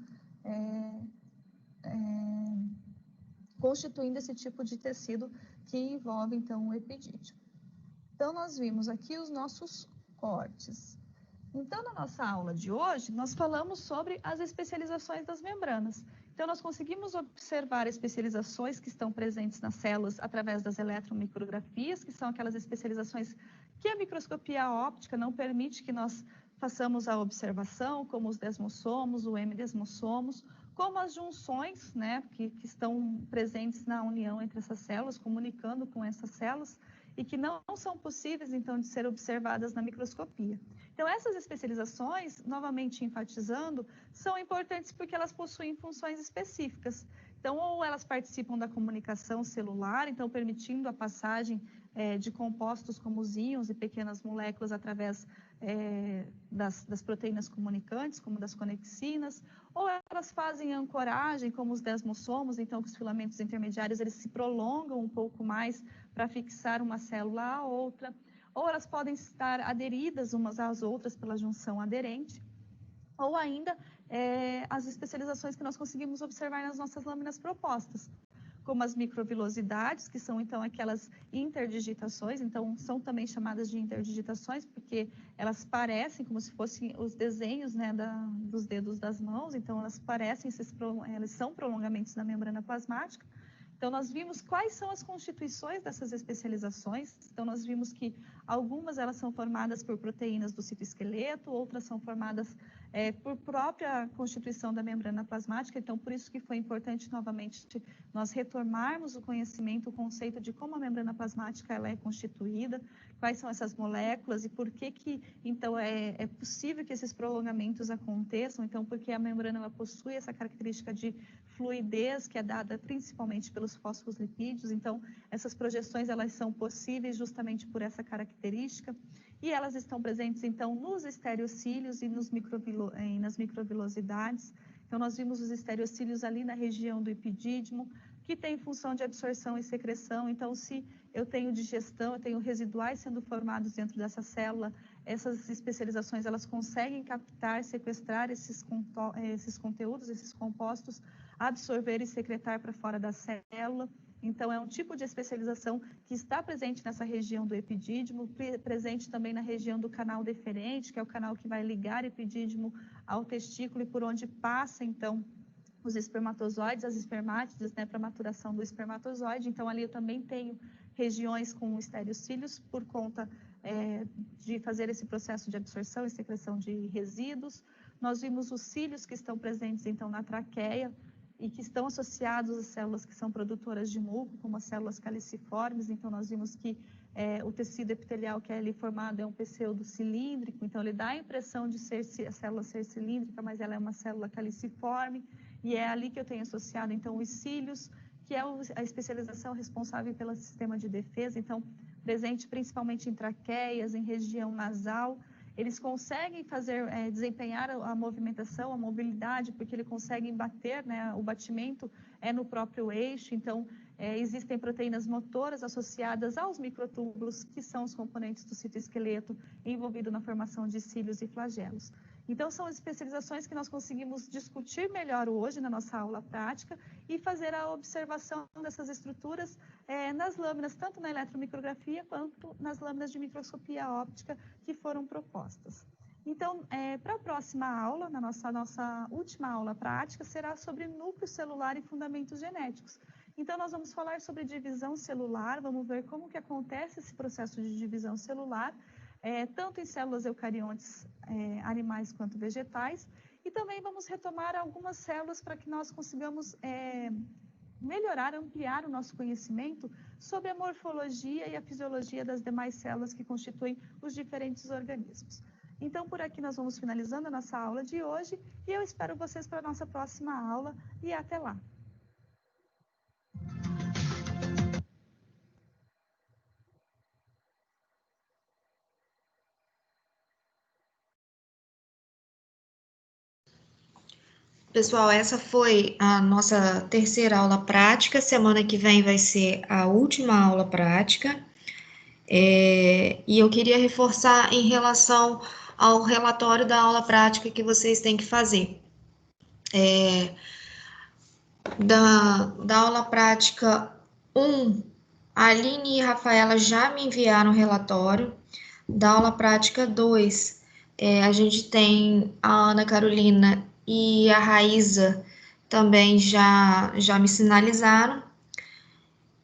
constituindo esse tipo de tecido que envolve, então, o epidídimo. Então, nós vimos aqui os nossos cortes. Então, na nossa aula de hoje, nós falamos sobre as especializações das membranas. Então, nós conseguimos observar especializações que estão presentes nas células através das eletromicrografias, que são aquelas especializações que a microscopia óptica não permite que nós façamos a observação, como os desmossomos, o hemidesmossomos, como as junções, né, que estão presentes na união entre essas células, comunicando com essas células, e que não são possíveis, então, de ser observadas na microscopia. Então, essas especializações, novamente enfatizando, são importantes porque elas possuem funções específicas. Então, ou elas participam da comunicação celular, então, permitindo a passagem de compostos como os íons e pequenas moléculas através das proteínas comunicantes, como das conexinas, ou elas fazem ancoragem, como os desmossomos, então, que os filamentos intermediários, eles se prolongam um pouco mais para fixar uma célula à outra, ou elas podem estar aderidas umas às outras pela junção aderente, ou ainda as especializações que nós conseguimos observar nas nossas lâminas propostas, como as microvilosidades, que são, então, aquelas interdigitações, então, são também chamadas de interdigitações, porque elas parecem como se fossem os desenhos, né, dos dedos das mãos, então, elas parecem, elas são prolongamentos da membrana plasmática. Então, nós vimos quais são as constituições dessas especializações. Então, nós vimos que algumas elas são formadas por proteínas do citoesqueleto, outras são formadas por própria constituição da membrana plasmática. Então, por isso que foi importante, novamente, nós retomarmos o conhecimento, o conceito de como a membrana plasmática ela é constituída, quais são essas moléculas e por que então, é possível que esses prolongamentos aconteçam. Então, porque a membrana ela possui essa característica de fluidez, que é dada principalmente pelos fosfolipídios. Então, essas projeções elas são possíveis justamente por essa característica. e elas estão presentes, então, nos estereocílios e nas microvilosidades. Então, nós vimos os estereocílios ali na região do epidídimo, que tem função de absorção e secreção. Então, se eu tenho digestão, eu tenho residuais sendo formados dentro dessa célula, essas especializações, elas conseguem captar, sequestrar esses conteúdos, esses compostos, absorver e secretar para fora da célula. Então, é um tipo de especialização que está presente nessa região do epidídimo, presente também na região do canal deferente, que é o canal que vai ligar o epidídimo ao testículo e por onde passa, então, os espermatozoides, as espermátides, né, para maturação do espermatozoide. Então, ali eu também tenho regiões com estereocílios por conta de fazer esse processo de absorção e secreção de resíduos. Nós vimos os cílios que estão presentes, então, na traqueia, e que estão associados às células que são produtoras de muco, como as células caliciformes. Então, nós vimos que o tecido epitelial que é ali formado é um pseudo cilíndrico, então ele dá a impressão de a célula ser cilíndrica, mas ela é uma célula caliciforme, e é ali que eu tenho associado, então, os cílios, que é a especialização responsável pelo sistema de defesa, então, presente principalmente em traqueias, em região nasal. Eles conseguem desempenhar a movimentação, a mobilidade, porque eles conseguem bater, né? O batimento é no próprio eixo, então existem proteínas motoras associadas aos microtúbulos, que são os componentes do citoesqueleto envolvido na formação de cílios e flagelos. Então, são especializações que nós conseguimos discutir melhor hoje na nossa aula prática e fazer a observação dessas estruturas nas lâminas, tanto na eletromicrografia quanto nas lâminas de microscopia óptica que foram propostas. Então, para a próxima aula, na nossa última aula prática, será sobre núcleo celular e fundamentos genéticos. Então, nós vamos falar sobre divisão celular, vamos ver como que acontece esse processo de divisão celular, tanto em células eucariontes, animais quanto vegetais, e também vamos retomar algumas células para que nós consigamos melhorar, ampliar o nosso conhecimento sobre a morfologia e a fisiologia das demais células que constituem os diferentes organismos. Então, por aqui nós vamos finalizando a nossa aula de hoje, e eu espero vocês para a nossa próxima aula, e até lá! Pessoal, essa foi a nossa terceira aula prática. Semana que vem vai ser a última aula prática. E eu queria reforçar em relação ao relatório da aula prática que vocês têm que fazer. Da aula prática 1, a Aline e a Rafaela já me enviaram o relatório. Da aula prática 2, a gente tem a Ana Carolina e a Raíza também já me sinalizaram.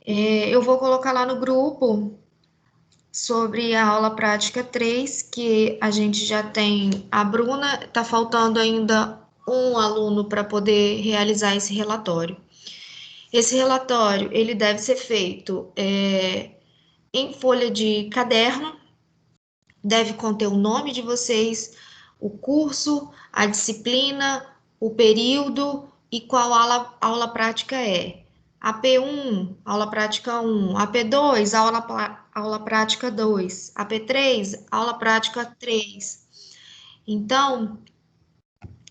Eu vou colocar lá no grupo sobre a aula prática 3, que a gente já tem a Bruna, está faltando ainda um aluno para poder realizar esse relatório. Esse relatório, ele deve ser feito em folha de caderno, deve conter o nome de vocês, o curso, a disciplina, o período e qual aula prática é. AP1, aula prática 1, AP2, aula prática 2, AP3, aula prática 3. Então,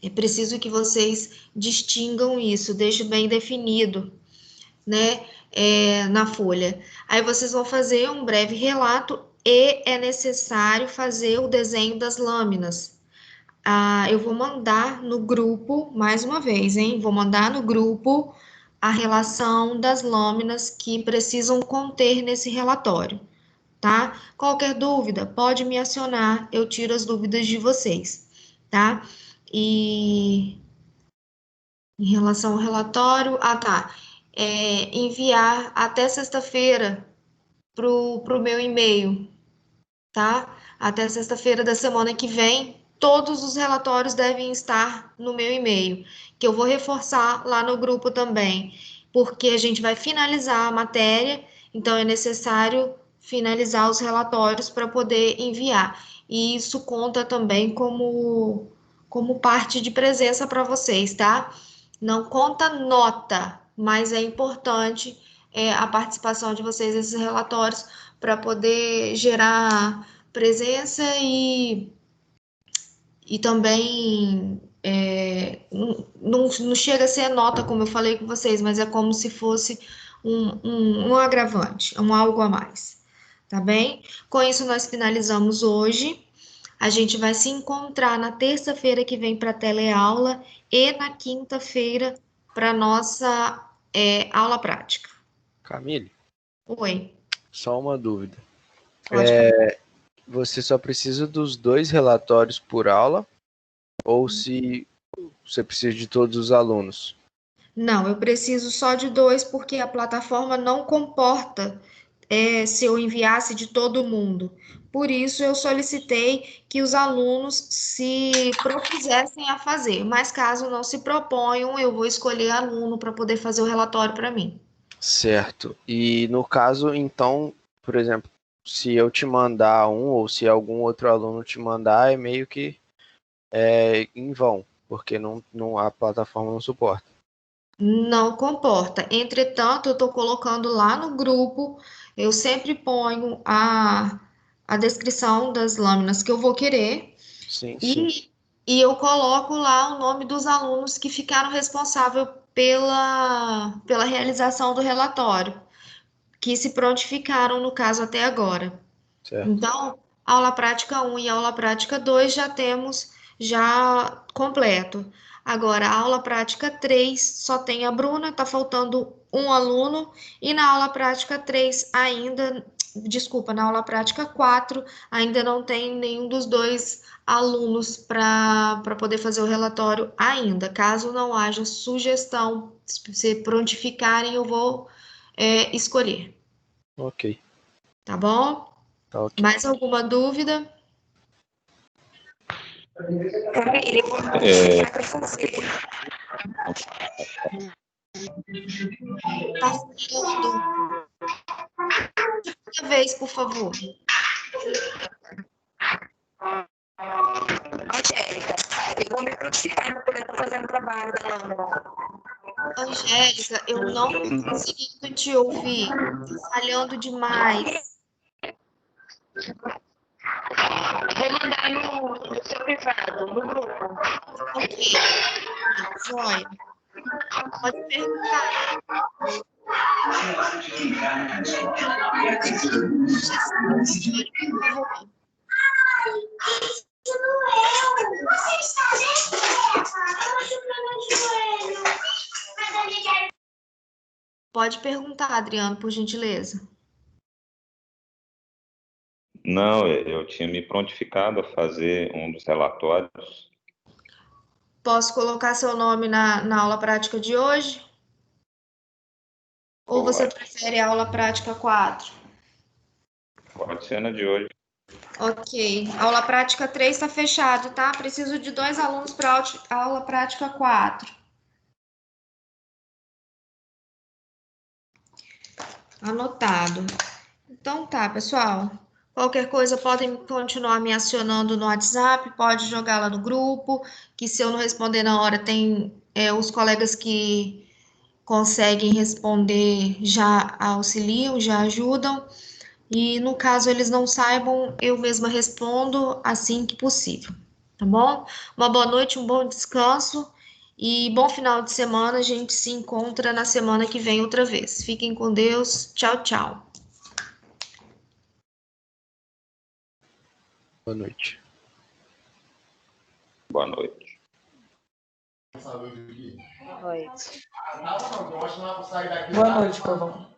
é preciso que vocês distingam isso, deixem bem definido, né, na folha. Aí vocês vão fazer um breve relato e é necessário fazer o desenho das lâminas. Eu vou mandar no grupo, mais uma vez, hein? Vou mandar no grupo a relação das lâminas que precisam conter nesse relatório, tá? Qualquer dúvida, pode me acionar, eu tiro as dúvidas de vocês, tá? E em relação ao relatório, tá. Enviar até sexta-feira pro meu e-mail, tá? Até sexta-feira da semana que vem, todos os relatórios devem estar no meu e-mail, que eu vou reforçar lá no grupo também, porque a gente vai finalizar a matéria, então é necessário finalizar os relatórios para poder enviar. E isso conta também como parte de presença para vocês, tá? Não conta nota, mas é importante a participação de vocês nesses relatórios para poder gerar presença e também não chega a ser nota, como eu falei com vocês, mas é como se fosse um agravante, algo a mais, tá bem? Com isso, nós finalizamos hoje. A gente vai se encontrar na terça-feira que vem para a teleaula e na quinta-feira para nossa aula prática. Camille, Oi, só uma dúvida. pode perguntar. Você só precisa dos 2 relatórios por aula ou se você precisa de todos os alunos? Não, eu preciso só de 2 porque a plataforma não comporta se eu enviasse de todo mundo. Por isso, eu solicitei que os alunos se propusessem a fazer, mas caso não se proponham, eu vou escolher aluno para poder fazer o relatório para mim. Certo. E no caso, então, por exemplo, se eu te mandar um ou se algum outro aluno te mandar, é meio que em vão, porque a plataforma não suporta. Não comporta. Entretanto, eu estou colocando lá no grupo, eu sempre ponho a descrição das lâminas que eu vou querer. Sim, sim. E eu coloco lá o nome dos alunos que ficaram responsáveis pela realização do relatório, que se prontificaram no caso até agora. Certo. Então, aula prática 1 e aula prática 2 já temos já completo. Agora, a aula prática 3 só tem a Bruna, tá faltando um aluno, e na aula prática 3 ainda, desculpa, na aula prática 4 ainda não tem nenhum dos dois alunos para poder fazer o relatório ainda. Caso não haja sugestão, se prontificarem, eu vou escolher, Ok. tá bom? Tá ok. Mais alguma dúvida? Tá falhando. Outra vez, por favor. Angélica, eu vou me prontificar porque eu estou fazendo trabalho da Lâmina. Angélica, eu não tô conseguindo te ouvir. Tá falhando demais. Vou mandar no seu privado, no grupo. Ok. Joia. Pode perguntar. Por favor. Pode perguntar, Adriano, por gentileza. Não, eu tinha me prontificado a fazer um dos relatórios. Posso colocar seu nome na aula prática de hoje? Ou você Pode. prefere a aula prática 4? Pode ser na de hoje. Ok. Aula prática 3 está fechado, tá? Preciso de 2 alunos para aula prática 4. Anotado. Então tá, pessoal. Qualquer coisa podem continuar me acionando no WhatsApp, pode jogar lá no grupo, que se eu não responder na hora, tem os colegas que conseguem responder, já auxiliam, já ajudam. E no caso eles não saibam, eu mesma respondo assim que possível, tá bom? Uma boa noite, um bom descanso e bom final de semana. A gente se encontra na semana que vem outra vez. Fiquem com Deus. Tchau, tchau. Boa noite. Boa noite. Boa noite, Pavão.